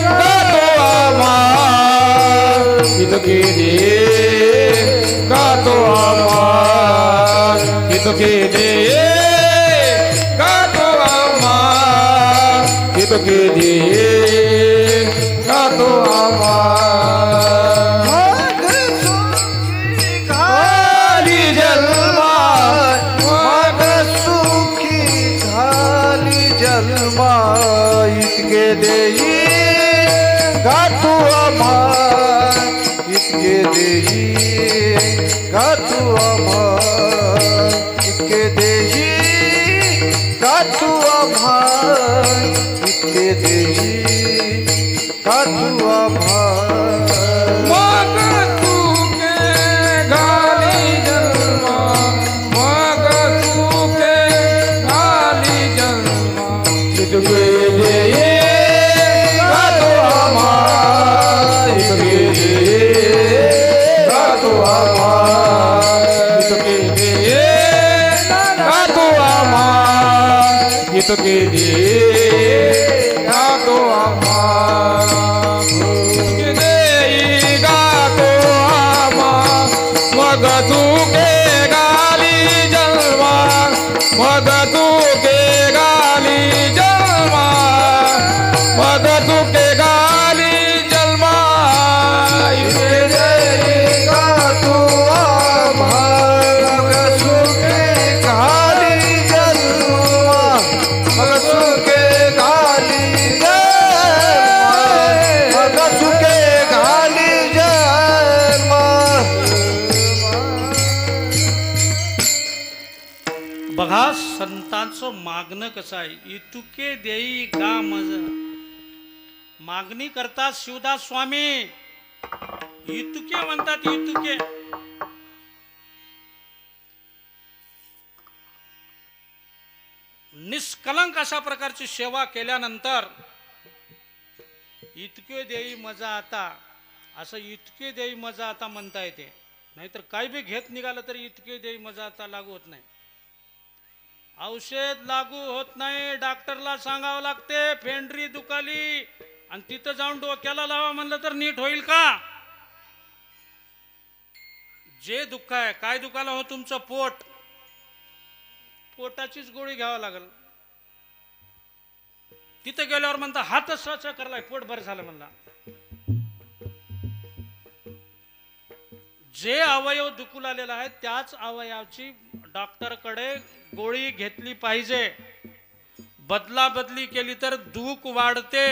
गा तू आम्हा, इतके देई गा तू आम्हा, इतके देई गा तू आम्हा, इतके देई गा तू आम्हा. मग सुखी घाली जन्मा, मग सुखी झाली जन्मा, इतके देई गा तू आम्हा, इतके देई गा तू आम्हा, इतके देई गा तू आम्हा, इतके देई गा तू आम्हा. इतके दे गातो आम्हा इतके देई गातो आम्हा मग तुके गाली जन्मा मग तुके गाली जन्मा मग तुके गाली जन्मा इतके देई गातो आम्हा मग तुके गाली जन्मा मग तुके गाली मग सुके घाली जन्मा. बघा संतांचं मागणं कसं आहे. इतुके देई गा मज मागणी करतात शिवदास स्वामी. इतुके म्हणतात इतुके. निष्कलंक अशा प्रकारची सेवा केल्यानंतर इतके देई मजा आता असं इतके देई मजा आता म्हणता येते. नाहीतर काही बी घेत निघालं तरी इतके देई मजा आता लागू होत नाही. औषध लागू होत नाही. डॉक्टरला सांगावं लागते फेंडरी दुखाली आणि तिथं जाऊन डोक्याला लावा म्हणलं तर नीट होईल का. जे दुःख आहे काय दुखाला हो तुमचं पोट. पोटाचीच गोळी घ्यावं लागल. तिथं गेल्यावर म्हणता हातच स्वच्छ करलाय पोट बरं झालं म्हणला. जे अवयव दुखू आलेला आहे त्याच अवयवाची डॉक्टरकडे गोळी घेतली पाहिजे. बदला बदली केली तर दुःख वाढते.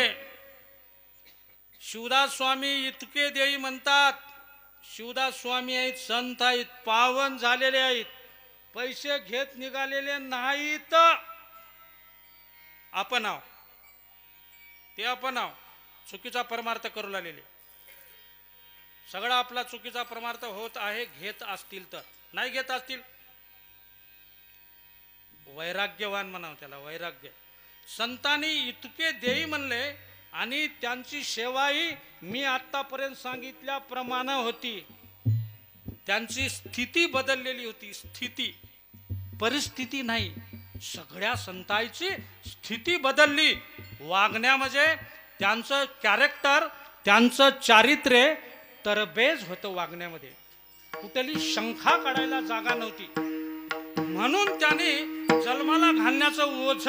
शिवदास स्वामी इतके देई म्हणतात. शिवदास स्वामी आहेत, संत आहेत, पावन झालेले आहेत, पैसे घेत निघालेले नाहीत. आपण आहो ते आपण आहो चुकीचा परमार्थ करू लागलेले. सगळा आपला चुकीचा परमार्थ होत आहे. घेत असतील तर. नाही घेत असतील वैराग्यवान म्हणावं त्याला. वैराग्य. संतांनी इतके देई म्हणले आणि त्यांची सेवाही मी आतापर्यंत सांगितल्याप्रमाणे होती. त्यांची स्थिती बदललेली होती. स्थिती परिस्थिती नाही. सगळ्या संतांची स्थिती बदलली. वागण्यामध्ये त्यांचं कॅरेक्टर त्यांचं चारित्र्य तरबेज होतं. वागण्यामध्ये कुठली शंका काढायला जागा नव्हती. म्हणून त्यांनी जन्माला घालण्याचं ओझ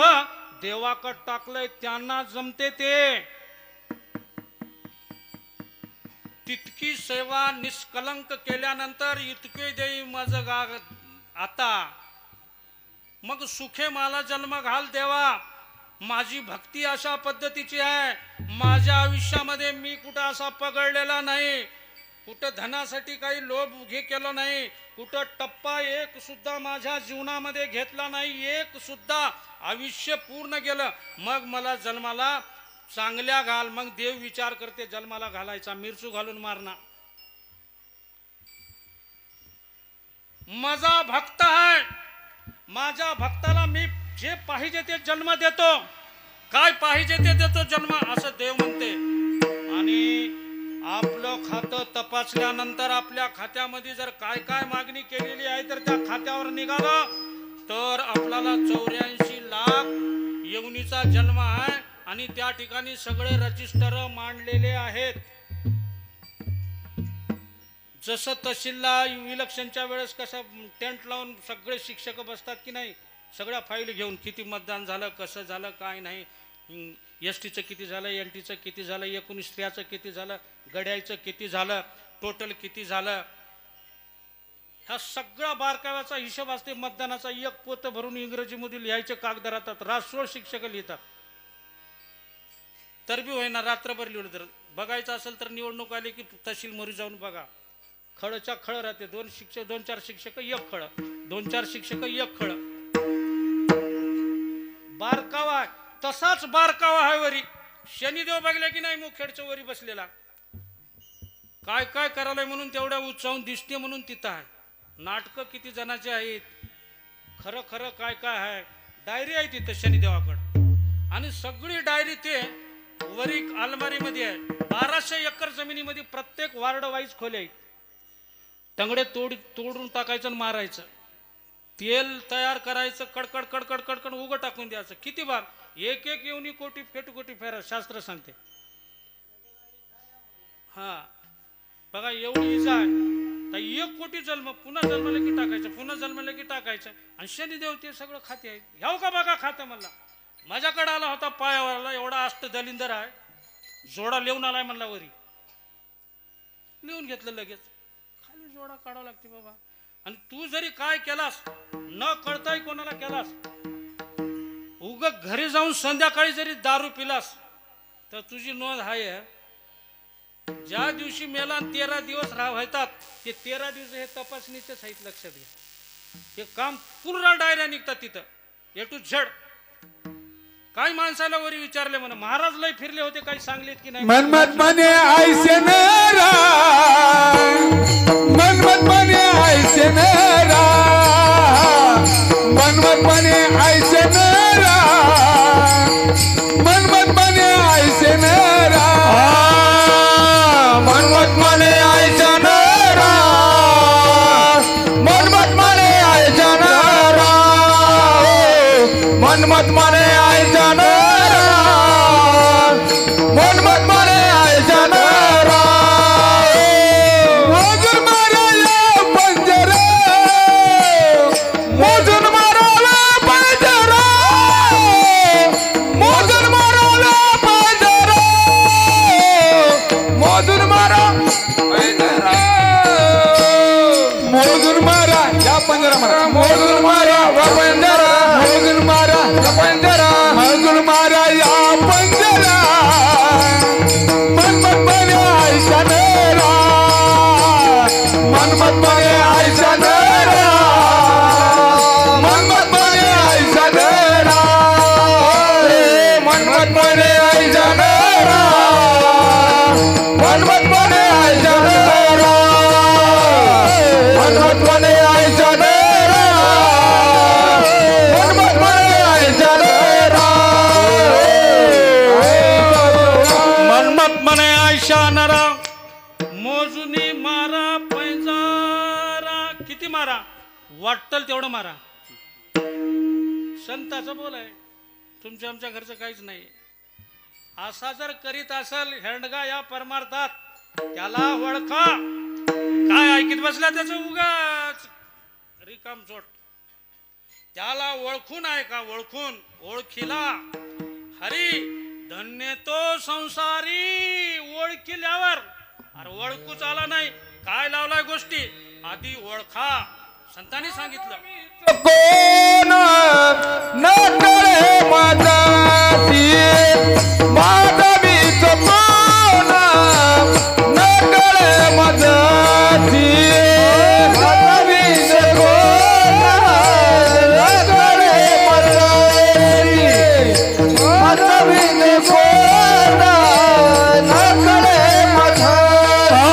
देवाकडे टाकलंय. त्यांना जमते ते. तितकी सेवा निष्कलंक केल्यानंतर इतके देई मज आता मग सुखे मला जन्म घाल देवा. माझी भक्ती अशा पद्धतीची आहे. माझ्या आयुष्यामध्ये मी कुठं असा पगडलेला नाही. कुठं धनासाठी काही लोभ उघे केलं नाही. कुठं टप्पा एक सुद्धा माझ्या जीवनामध्ये घेतला नाही. एक सुद्धा आयुष्य पूर्ण गेलं. मग मला जन्माला चांगल्या घाल. मग देव विचार करते जन्माला घालायचा. मिरचू घालून मारणार. माझा भक्त आहे. माझ्या भक्ताला मी जे पाहिजे ते जन्म देतो. काय पाहिजे ते देतो जन्म असं देव म्हणते. आणि आपलं खातं तपासल्यानंतर आपल्या खात्यामध्ये जर काय काय मागणी केलेली आहे तर त्या खात्यावर निघालं तर आपल्याला 84 लाख येवनीचा जन्म आहे. आणि त्या ठिकाणी सगळे रजिस्टर मांडलेले आहेत. जसं तहसीलला इलेक्शनच्या वेळेस कसं टेंट लावून सगळे शिक्षक बसतात की नाही. सगळ्या फाईल घेऊन किती मतदान झालं, कसं झालं, काय नाही, एसटीचं किती झालं, एनटीचं किती झालं, 19 स्त्रियाचं किती झालं, गड्याचं किती झालं, टोटल किती झालं. हा सगळा बारकाव्याचा हिशोब असते. मतदानाचा एक पोत भरून इंग्रजीमध्ये लिहायचे कागद राहतात. राष्ट्रीय शिक्षक लिहितात. तर बी होईना रात्रभर लिहिलं. तर बघायचं असेल तर निवडणूक आली की तहसील मोरी जाऊन बघा. खळच्या खळ राहते. 2 शिक्षक 2-4 शिक्षक एक खळ, 2-4 शिक्षक एक खळ. बारकावा तसाच बारकावा आहे वरी. शनिदेव बघले की नाही मुखेडच्या वरी बसलेला. काय काय करायला म्हणून तेवढ्या उत्साहून दिसते म्हणून तिथं आहे. नाटकं किती जणांचे आहेत. खरं खरं काय काय आहे. डायरी आहे तिथं शनिदेवाकडे. आणि सगळी डायरी ते वरी अलमारीमध्ये आहे. 1200 एकर जमिनीमध्ये प्रत्येक वार्ड वाईज खोले आहेत. टंगडे तोडून टाकायचं आणि मारायचं. तेल तयार करायचं, कडकड कडकड कडकड उगं टाकून द्यायचं. किती बार एक एक येऊनी कोटी फेटकोटी फेरा शास्त्र सांगते. हा बघा एवढी इजा आहे तर 1 कोटी जन्म, पुन्हा जन्मले की टाकायचं, पुन्हा जन्मले की टाकायचं. आणि शनिदेव ते सगळं खाते आहे. ह्याव का बघा खातं म्हणला. माझ्याकडे आला होता पायावरला, एवढा अष्ट दलिंदर आहे, जोडा लिहून आलाय म्हणला वरी. लिहून घेतलं लगेच. खाली जोडा काढावा लागते बाबा. आणि तू जरी काय केलास न कळताय कोणाला केलास, उग घरी जाऊन संध्याकाळी जरी दारू पिलास तर तुझी नोंद आहे. ज्या दिवशी मेला 13 दिवस राहतात ते 13 दिवस हे तपासणीचे साहित्य लक्षात घ्या. हे काम पूर्ण डायऱ्या निघतात तिथं ए टू झेड. काय माणसाला वरी विचारले म्हणा, महाराज लय फिरले होते, काही सांगलेत की नाही. मनमत मने ऐसे नरा, मनमत मने ऐसे नरा, मनमत मने ऐसे नरा, मनमत मने ऐसे नरा, मनमत मने ऐसे नरा, मनमत मने ऐसे नरा, मनमत मने ऐसे नरा, मनमत मने ऐसे नरा. मोजून मारायला पंजरा, मोजून मारायला पंजरा, मोजून मारायला पंजरा, मोजून मारा पंजरा, मोजून मारा या पंजरा मारा, मोजून मारा वा पंजरा, मोजून मारा या पंजरा, मोजून मारा या पंजरा. मनमत मने ऐसा नरा, मनमत मने ऐसा नरा, मनमत मने ऐसा नरा, मनमत मने ऐसा नरा, मनमत मने ऐसा नरा, मनमत मने ऐसा नरा, मनमत मने ऐसा नरा. मनमत मने आयशा नरा, मोजूनी मारा पैंजारा. किती मारा वाटल तेवढं मारा. संताचं बोल आहे, तुमच्या आमच्या घरचं काहीच नाही. असा जर करीत असेल हेंडगा या परमार्थात, त्याला ओळखा. काय ऐकत बसला त्याचं उगाच रिकाम चोट. त्याला ओळखून आहे का, ओळखून ओळखीला हरी धन्य तो संसारी. ओळखील्यावर अरे ओळखूच आला नाही, काय लावलाय गोष्टी आधी ओळखा. संतांनी सांगितलं कोण न कळे माझाची, माधवीच कोण न कळे माझाची, माधवीच कोण न कळे माझाची, माधवीच कोण न कळे माझाची.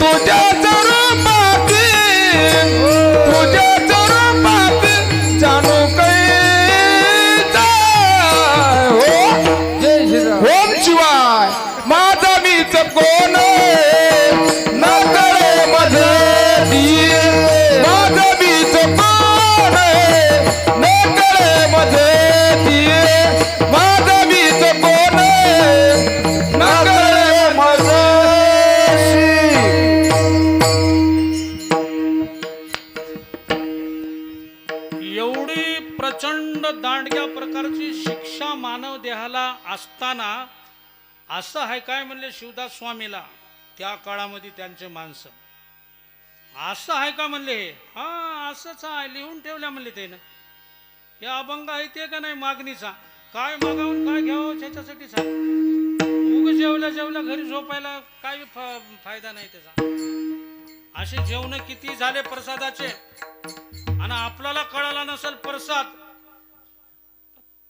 तुझ्या चरणाची, तुझ्या चरणाची जाणू कैचा हो. ओम शिवाय. माझा मीच कोण न कळे माझी, माझा मीच कोण न कळे माझी, माझा मीच कोण न कळे माझी. एवढी प्रचंड दांडग्या प्रकारची शिक्षा मानव देहाला असताना असं आहे काय म्हणले शिवदास स्वामीला त्या काळामध्ये त्यांचे माणसं. असं आहे का म्हणले, हा असंच आहे, लिहून ठेवल्या म्हणले ते. हे अभंग आहे ते का नाही मागणीचा, काय मागावून काय घ्यावं त्याच्यासाठी सांग. उग जेवल्या जेवल्या घरी झोपायला काय फायदा नाही त्याचा. असे जेवण किती झाले प्रसादाचे आणि आपल्याला कळाला नसेल प्रसाद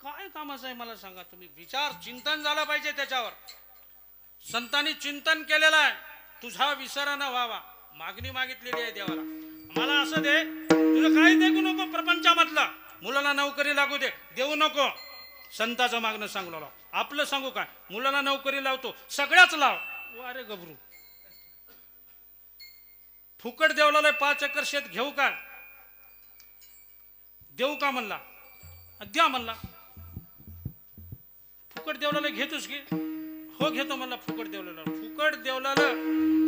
काय कामाचं आहे मला सांगा तुम्ही. विचार चिंतन झालं पाहिजे त्याच्यावर. संतांनी चिंतन केलेलं आहे, तुझा विसराना व्हावा. मागणी मागितलेली आहे देवाला, मला असं दे, तुला काही देऊ नको प्रपंचामधलं, मुलाला नोकरी लागू दे, देऊ नको. संताचं मागणं सांगू लाव. आपलं सांगू काय, मुलाला नोकरी लावतो सगळ्याच लाव. अरे गबरू फुकट देवला 5 एकर शेत घेऊ का, देऊ का म्हणला, द्या म्हणला. फुकट देवलाला घेतोस की? हो घेतो म्हणला फुकट देवलाला. फुकट देवलाला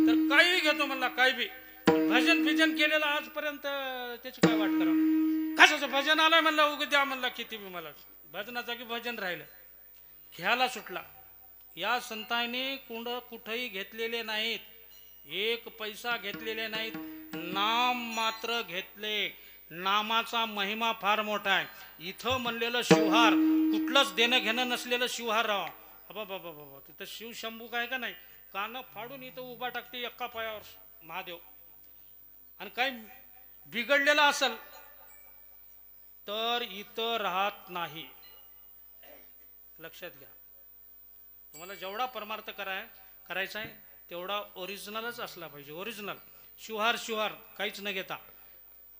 तर काही घेतो म्हणला, काही बी. भजन फिजन केलेलं आजपर्यंत त्याची काय वाट करा. कशाचं भजन आलंय म्हणला, उग द्या म्हणला किती बी. मला भजनाचं की भजन राहिलं, घ्यायला सुटला. या संतांनी कुठंही घेतलेले नाहीत, एक पैसा घेतलेले नाहीत, नाम मात्र घेतले. नामाचा महिमा फार मोठा आहे. इथं म्हणलेलं शिवहार, कुठलंच देणं घेणं नसलेलं शिवहार राव. बाबा बाबा तिथं शिवशंभू काय का नाही, कानं फाडून इथं उभा टाकते एका पायावर महादेव. आणि काही बिघडलेलं असेल तर इथं राहत नाही. लक्षात घ्या. तुम्हाला जेवढा परमार्थ करायचा आहे तेवढा ओरिजिनलच असला पाहिजे. ओरिजिनल शिवहार काहीच न घेता.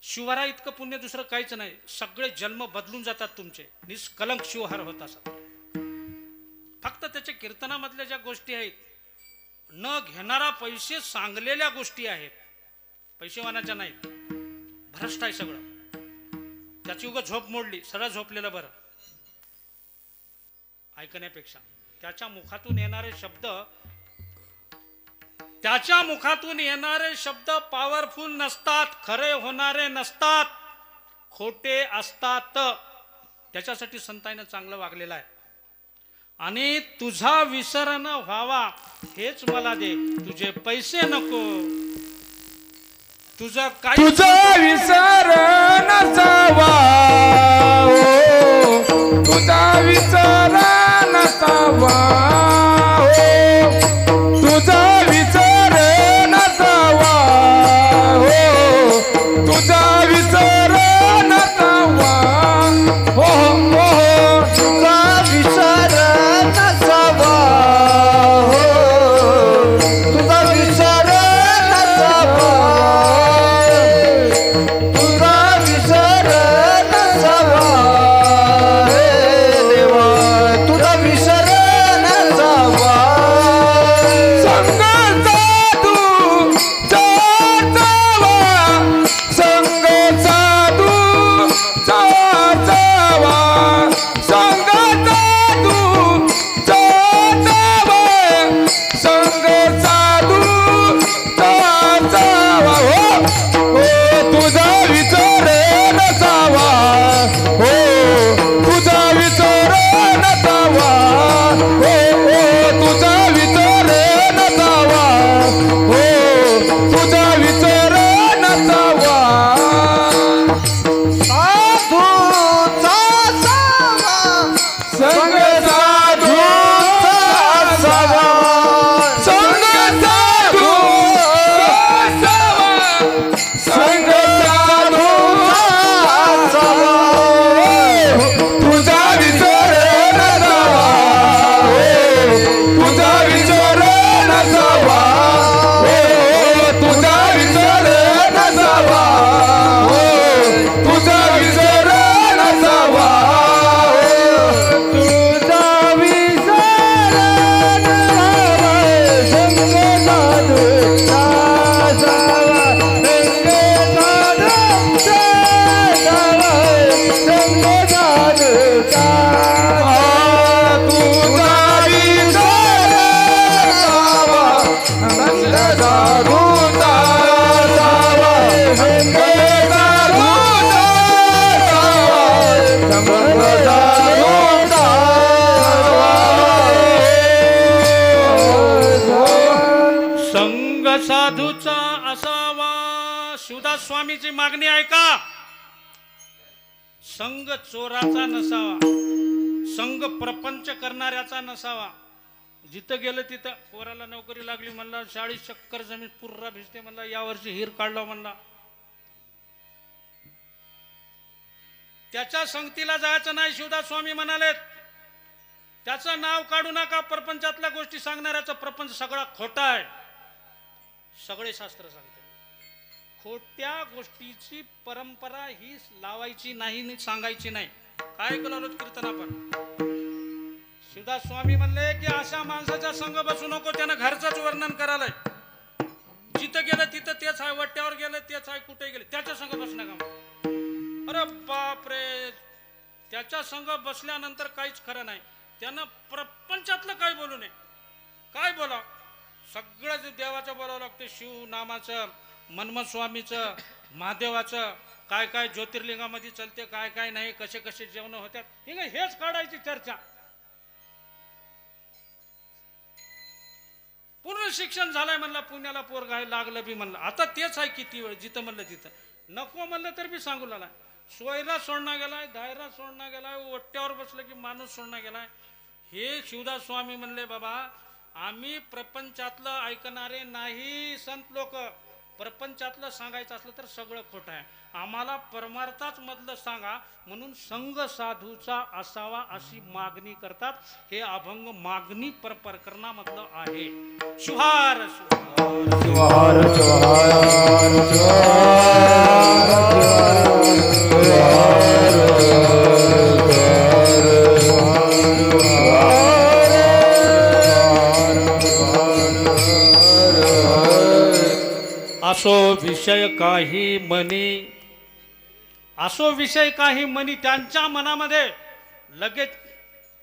शिवहारा इतकं पुण्य दुसरं काहीच नाही. सगळे जन्म बदलून जातात तुमचे. निष्कलंक शिवहार होत असतात. फक्त त्याच्या कीर्तनामधल्या ज्या गोष्टी आहेत, न घेणारा पैसे सांगलेल्या गोष्टी आहेत, पैसेवानाच्या नाहीत. भ्रष्ट आहे सगळं. त्याची उगा झोप मोडली, सरळ झोपलेलं बरं ऐकण्यापेक्षा. त्याच्या मुखातून येणारे शब्द पॉवरफुल नसतात, खरे होणारे नसतात, खोटे असतात. त्याच्यासाठी संतांनी चांगलं वागलेलं आहे. आणि तुझा विसर न व्हावा हेच मला दे, तुझे पैसे नको, तुझा विसर नसावा, तुझा विसर नसावा, तुझा विसर नसावा, तुझा विसर नसावा, हो हो तुझा विसर नसावा, तुझा विसर नसावा, तुझा विसर नसावा, देवा तुझा विसर नसावा. संग साधू जावा, संग साधू जावा, संग साधू जावा, संग साधू जावा, हो तुझा विचार नसावा, हो तुझा विचार नसावा, हो तुझा विचार नसावा, हो तुझा विचार नसावा. साधूचा सावा, संग साधूचा सावा, संग साधूचा सावा, संग साधूचा सावा, तुझा विचार नसावा, तुझा विचार नसावा, तुझा विचार नसावा, तुझा विचार नसावा, तुझा विचार नसावा, संग साधूचा सावा, संग साधूचा सावा, संग साधूचा तुझा विचार नसावा, संग साधूचा सावा, संग साधूचा सावा, संग साधूचा संग साधूचा असावा. शिवदास स्वामीची मागणी आहे का? संग चोराचा नसावा, संग प्रपंच करणाऱ्याचा नसावा. जिथं गेलं तिथं पोराला नोकरी लागली म्हणला, 40 चक्कर जमीन पुर्रा भिजते म्हणला, यावर्षी हिर काढला म्हणला. त्याच्या संगतीला जायचं नाही. शिवदास स्वामी म्हणाले त्याचं नाव काढू नका. प्रपंचातल्या गोष्टी सांगणाऱ्याचा प्रपंच सगळा खोटा आहे. सगळे शास्त्र सांगते खोट्या गोष्टीची परंपरा ही लावायची नाही, सांगायची नाही. काय केलं कीर्तन आपण. शिवदास स्वामी म्हणले की अशा माणसाच्या संग बसू नको, त्यानं घरचंच वर्णन करायलंय. जिथं गेलं तिथं तेच आहे, वट्ट्यावर गेलं तेच आहे, कुठे गेले त्याच्या संग बसू नका. अरे बापरे, त्याच्या संग बसल्यानंतर काहीच खरं नाही. त्यानं प्रपंचातलं काय बोलू नये. काय बोला, सगळं देवाचं बोलावं लागतं. शिव नामाचं, मन्मथ स्वामीचं, महादेवाचं, काय काय ज्योतिर्लिंगामध्ये चलते, काय काय नाही, कसे कसे जेवण होतात, हेच काढायची चर्चा. पूर्ण शिक्षण झालंय म्हणलं, पुण्याला पोरगा आहे, लागलं बी म्हणलं. आता तेच आहे किती वेळ, जिथं म्हणलं तिथं नको म्हणलं तर बी सांगू लागलाय. सोयरा सोडणं गेलाय, दायरा सोडणं गेलाय, ओट्यावर बसलं की माणूस सोडणं गेलाय. हे शिवदास स्वामी म्हणले, बाबा आम्ही प्रपंचातलं ऐकणारे नाही संत लोक. प्रपंचातलं सांगायचं असलं तर सगळं खोटं आहे. आम्हाला परमार्थाच मधलं सांगा म्हणून संघ साधूचा असावा अशी मागणी करतात. हे अभंग मागणी प्रकरणामधलं आहे. शुहार जोहार असो विषय काही मनी, असो विषय काही मनी, त्यांच्या मनामध्ये लगेच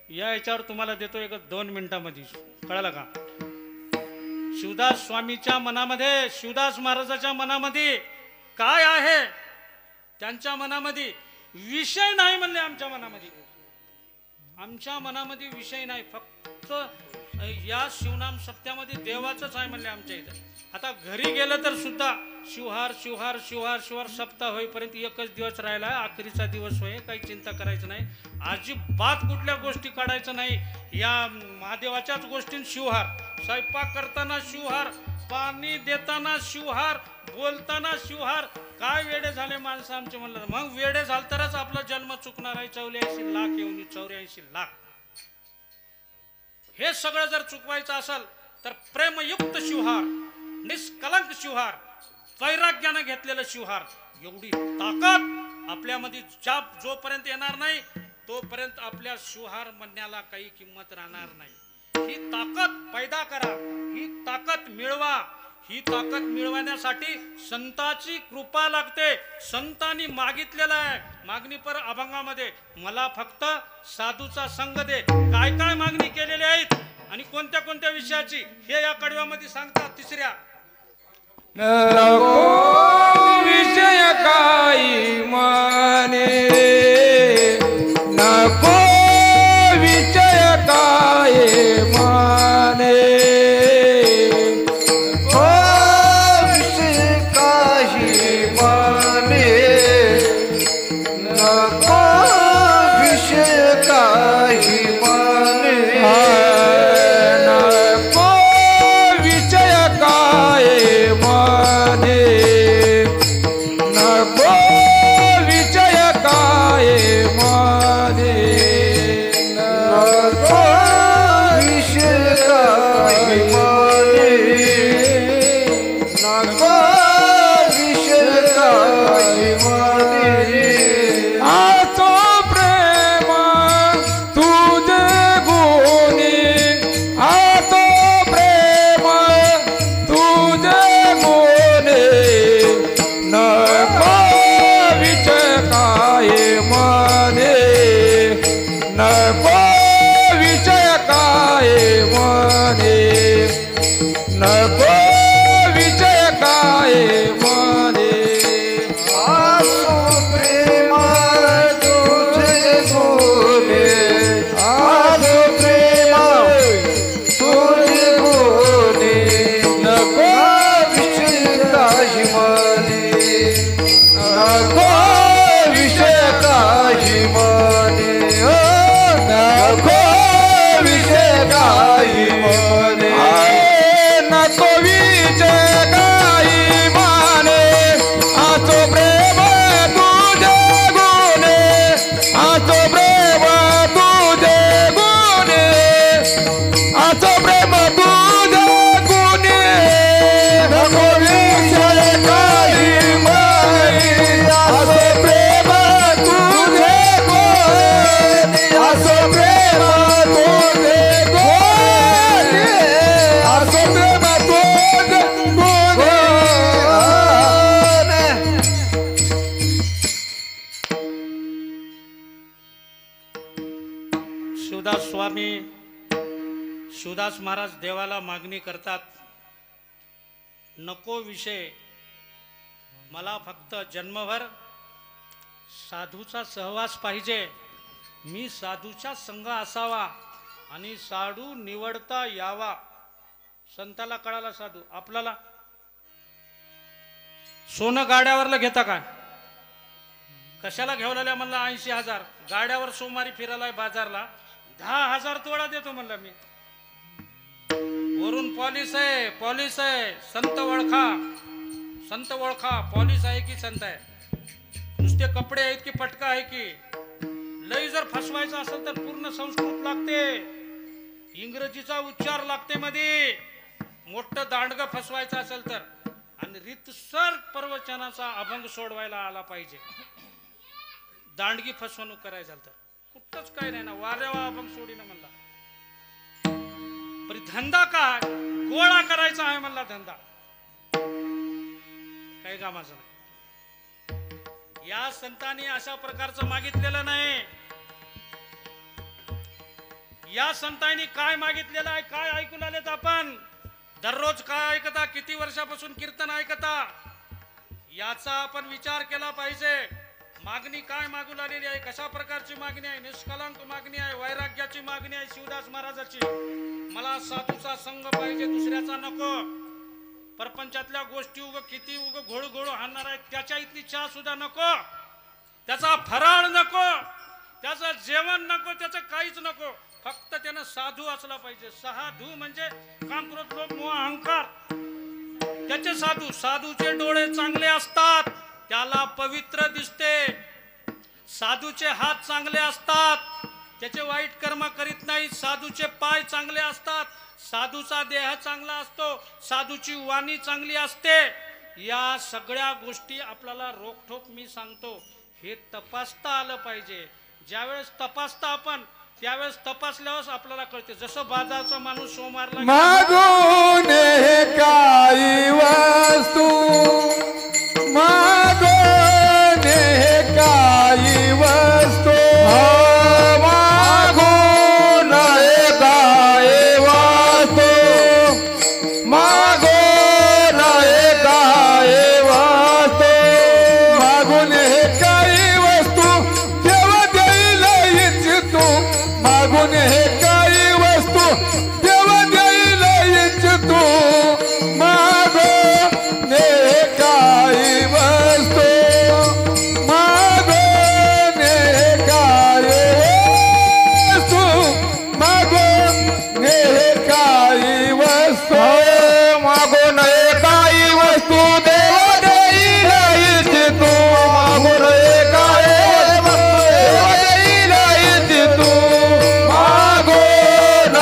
या याच्यावर तुम्हाला देतो एक 2 मिनिटांमध्ये, कळलं का? शिवदास स्वामीच्या मनामध्ये, शिवदास महाराजाच्या मनामध्ये काय आहे? त्यांच्या मनामध्ये विषय नाही म्हणले. आमच्या मनामध्ये विषय नाही, फक्त या शिवनाम सप्त्यामध्ये देवाचंच आहे म्हणले आमच्या इथं. आता घरी गेलं तर सुद्धा शिवहार शिवहार शिवहार शिवहार सप्ताह होईपर्यंत एकच दिवस राहिला, आखरीचा दिवस होय, काही चिंता करायचं नाही. अजिबात कुठल्या गोष्टी काढायचं नाही. या महादेवाच्याच गोष्टीं शिवहार, स्वयंपाक करताना शिवहार, पाणी देताना शिवहार, बोलताना शिवहार. काय वेडे झाले माणसं आमचे म्हणलं. मग वेडे झालं तरच आपला जन्म चुकणार आहे. 84 लाख येऊन 84 लाख. हे सगळं जर चुकवायचं असेल तर प्रेमयुक्त शिवहार, निष्कलंक शिवहार, वैराग्यानं घेतलेलं शिवहार, एवढी ताकद आपल्यामध्ये जोपर्यंत येणार नाही तोपर्यंत आपल्या शिवहार म्हणण्याला काही किंमत राहणार नाही. ही ताकद पैदा करा, ही ताकद मिळवा. ही ताकद मिळवण्यासाठी संताची कृपा लागते. संतांनी मागितलेलं आहे मागणीपर अभंगामध्ये, मला फक्त साधूचा संग दे. काय काय मागणी केलेली आहेत आणि कोणत्या कोणत्या विषयाची हे या कडव्यामध्ये सांगतात. तिसऱ्या नको विषय काही माने, नको विषय काय माने, माने स्वामी शिवदास महाराज देवाला मागणी करतात, नको विषय, मला फक्त जन्मभर साधूचा सहवास पाहिजे, मी साधूच्या संग असावा आणि साधू निवडता यावा. संताला कळाला साधू, आपल्याला सोनं गाड्यावरला घेता काय, कशाला घेवलेल्या म्हणला 80,000, गाड्यावर सोमवारी फिरायला बाजारला 10,000 तोडा देतो म्हणला मी. वरून पॉलिस आहे, पॉलिस आहे, संत ओळखा, संत ओळखा, पॉलिस आहे की संत आहे, नुसते कपडे आहेत की पटका आहे की. लई जर फसवायचं असेल तर पूर्ण संस्कृत लागते, इंग्रजीचा उच्चार लागते मध्ये, मोठं दांडग फसवायचं असेल तर, आणि रीतसर प्रवचनाचा अभंग सोडवायला आला पाहिजे. दांडगी फसवणूक करायचं तर कुठंच काय नाही ना, वाऱ्यावा अभंग सोडीनं म्हणला. पण धंदा काय, गोळा करायचा आहे म्हणला धंदा, काही कामाचा नाही. या संतांनी अशा प्रकारचं मागितलेलं नाही. या संतांनी काय मागितलेलं आहे, काय ऐकून आलेत आपण, दररोज काय ऐकता, किती वर्षापासून कीर्तन ऐकता, याचा आपण विचार केला पाहिजे. मागणी काय मागू लागलेली आहे, कशा प्रकारची मागणी आहे, निष्कलंक मागणी आहे, वैराग्याची मागणी आहे शिवदास महाराजाची. मला साधूचा संग पाहिजे, दुसऱ्याचा नको. परपंचातल्या गोष्टी उग किती उग घोळू घोळू हाणणार आहेत, त्याच्या इथली चहा सुद्धा नको, त्याचा फराळ नको, त्याचं जेवण नको, त्याचं काहीच नको, फक्त त्यानं साधू असला पाहिजे. साधू म्हणजे काम, क्रोध, लोभ, मोह, अहंकार, त्याचे साधू. साधूचे डोळे चांगले असतात, त्याला पवित्र दिसते. साधूचे हात चांगले असतात, त्याचे वाईट कर्म करीत नाही. साधूचे पाय चांगले असतात, साधूचा देह चांगला असतो, साधूची वाणी चांगली असते. या सगळ्या गोष्टी आपल्याला रोखठोक मी सांगतो, हे तपासता आलं पाहिजे. ज्यावेळेस तपासता आपण, त्यावेळेस तपासल्यावर आपल्याला कळते. जसं बाजारचा माणूस सोमवारला मागून हे काही वस्तू, मागून हे काही वस्तू, मागून हे काही वस्तू, मागून हे काही वस्तू, मागून हे काही वस्तू देव देईल इच्छितो, मागून हे काही वस्तू देव देईल इच्छितो, मागून हे काही वस्तू, मागून हे काही वस्तू, मागून हे काही वस्तू, मागून हे काही वस्तू देव देईल इच्छितो, मागून हे काही वस्तू देव देईल इच्छितो, मागून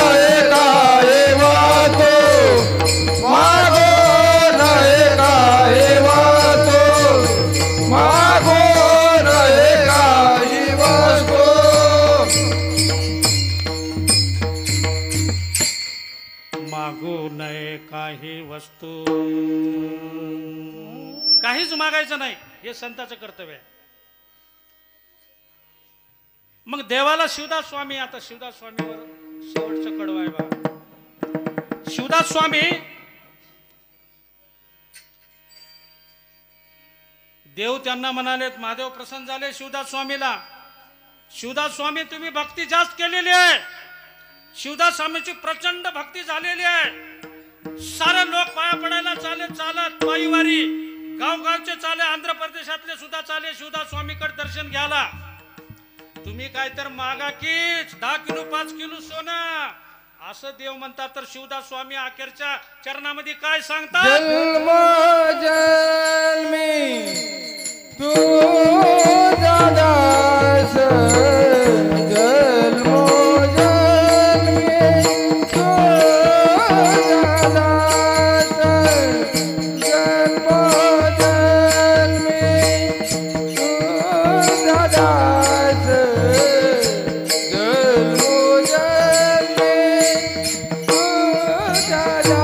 हे काही वस्तू, मागून हे काही वस्तू, मागून हे काही वस्तू. मागू नये काही वस्तू, काहीच मागायचं नाही, हे संताचं कर्तव्य आहे. मग देवाला शिवदास स्वामी, आता शिवदास स्वामीवर शेवटचं कडवं आहे बा. शिवदास स्वामी देव त्यांना म्हणालेत, महादेव प्रसन्न झाले शिवदास स्वामीला, शिवदास स्वामी तुम्ही भक्ती जास्त केलेली आहे, शिवदास स्वामीची प्रचंड भक्ती झालेली आहे. सारे लोक पाया पडायला चाले, चालत पायीवारी, गावगावचे चाले, आंध्र प्रदेशातले सुद्धा चाले शिवदास स्वामीकडे दर्शन घ्यायला. तुम्ही काय तर मागा कीच 10 किलो 5 किलो सोनं, असं देव म्हणतात. तर शिवदास स्वामी अखेरच्या चरणामध्ये काय सांगतात, जन्म जन्मी तू दादास, जन्म जन्मी तू दादास, जन्म जन्मी तू दादास, जन्म जन्मी तू दादास,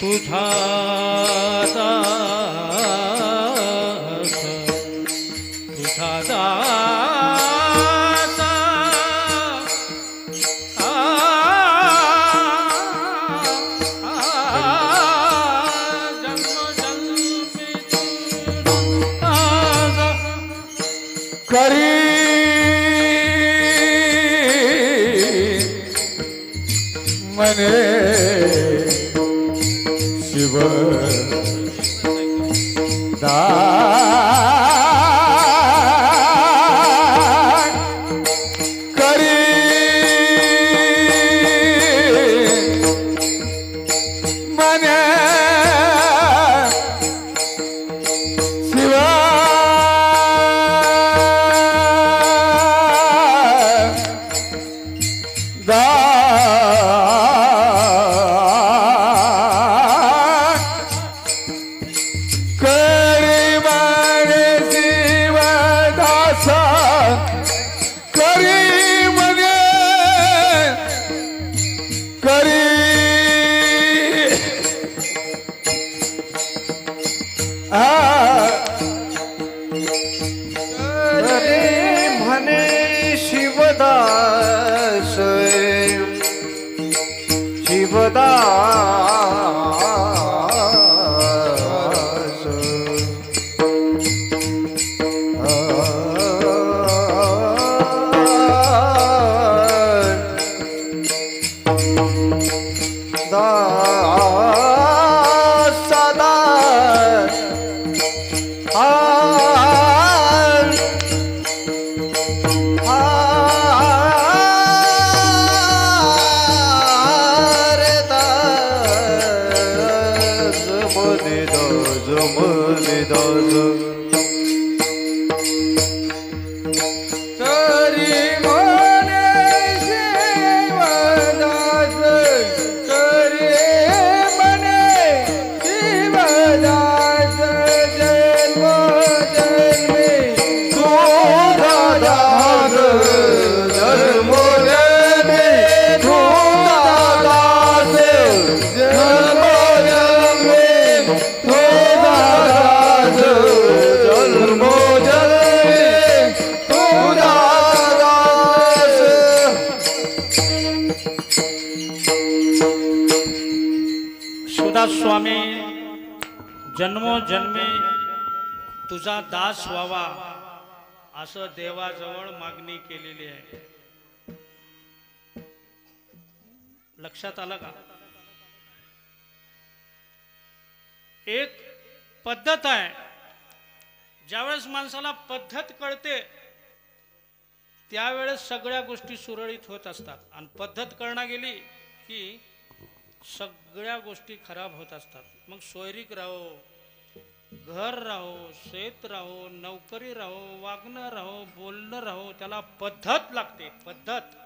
तुझा दास तुझा दास करी मने शिव करी मने शिव म्हणे शिवदास शिवदास स्वामी जन्मोजन्मी तुझा दास व्हावा असं देवाजवळ मागणी केलेली आहे. लक्षात आलं का? एक पद्धत आहे. ज्यावेळेस माणसाला पद्धत कळते त्यावेळेस सगळ्या गोष्टी सुरळीत होत असतात आणि पद्धत कळना गेली की सगळ्या गोष्टी खराब होत असतात. मग सोयरीक राहो, घर राहो, शेत राहो, नोकरी राहो, वागणं राहो, बोलणं राहो, त्याला पद्धत लागते. पद्धत.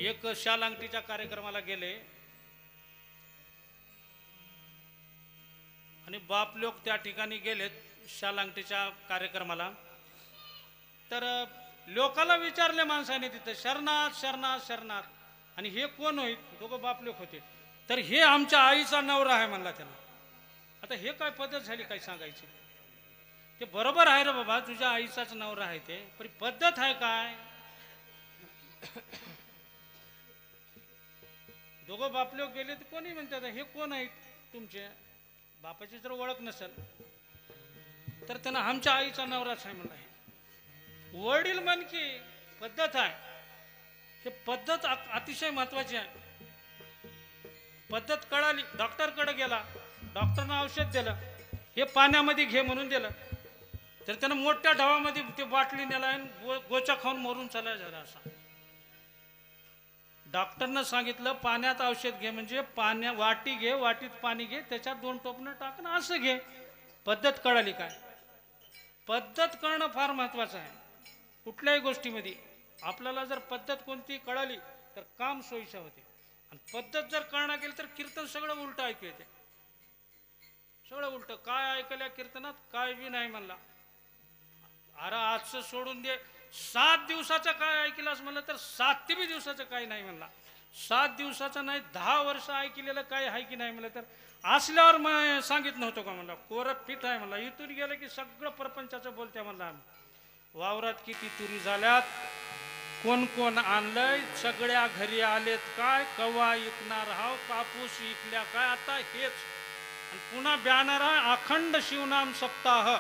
एक शाल अंगठीच्या कार्यक्रमाला गेले आणि बाप लोक त्या ठिकाणी गेलेत शाल अंगठीच्या कार्यक्रमाला. तर लोकाला विचारले माणसाने तिथे शरणात शरणात शरणात. आणि हे कोण होईल? दोघं बाप लोक होते. तर हे आमच्या आईचा नवरा आहे म्हणला त्याला. आता हे काय पद्धत झाली काय सांगायची? ते बरोबर आहे रे बाबा, तुझ्या आईचाच नवरा आहे ते, पण पद्धत आहे काय? दोघं बापले गेले तर कोणी म्हणतात हे कोण आहेत तुमचे, बापाची जर ओळख नसेल तर त्यांना आमच्या आईचा नवराच आहे म्हणला. वडील म्हण की पद्धत आहे, हे पद्धत अतिशय महत्वाची आहे. पद्धत कळाली, डॉक्टरकडे गेला, डॉक्टरनं औषध दिलं, हे पाण्यामध्ये घे म्हणून दिलं, तर त्यानं मोठ्या ढवामध्ये ते बाटली नेला आणि गोचा खाऊन मरून चालला झाला. असा डॉक्टरनं सांगितलं पाण्यात औषध घे म्हणजे वाटी घे, वाटीत पाणी घे, त्याच्यात 2 टोपणं टाक ना असं घे. पद्धत कळाली काय? पद्धत कळणं फार महत्वाचं आहे कुठल्याही गोष्टीमध्ये. आपल्याला जर पद्धत कोणती कळाली तर काम सोयीचं होते, आणि पद्धत जर कळणं गेलं तर कीर्तन सगळं उलट ऐकू येते, सगळं उलट. काय ऐकल्या कीर्तनात काय बी नाही म्हणला. अरे आजचं सोडून दे, 7 दिवसाचं काय ऐकलास म्हणलं तर 7 दिवसाचं काही नाही म्हणला. 7 दिवसाचं नाही 10 वर्ष ऐकलेलं काय आहे की नाही म्हणलं तर असल्यावर सांगित नव्हतं का म्हणला. कोरं पीठ आहे म्हणला, इथून गेलं की सगळं प्रपंचाचं बोलत्या म्हणला. वावरात किती तुरी झाल्यात, कोण कोण आणलंय, सगळ्या घरी आलेत काय, कवा इकणार हाव, कापूस इकल्या काय, आता हेच. आणि पुन्हा बॅनर आहे अखंड शिवनाम सप्ताह.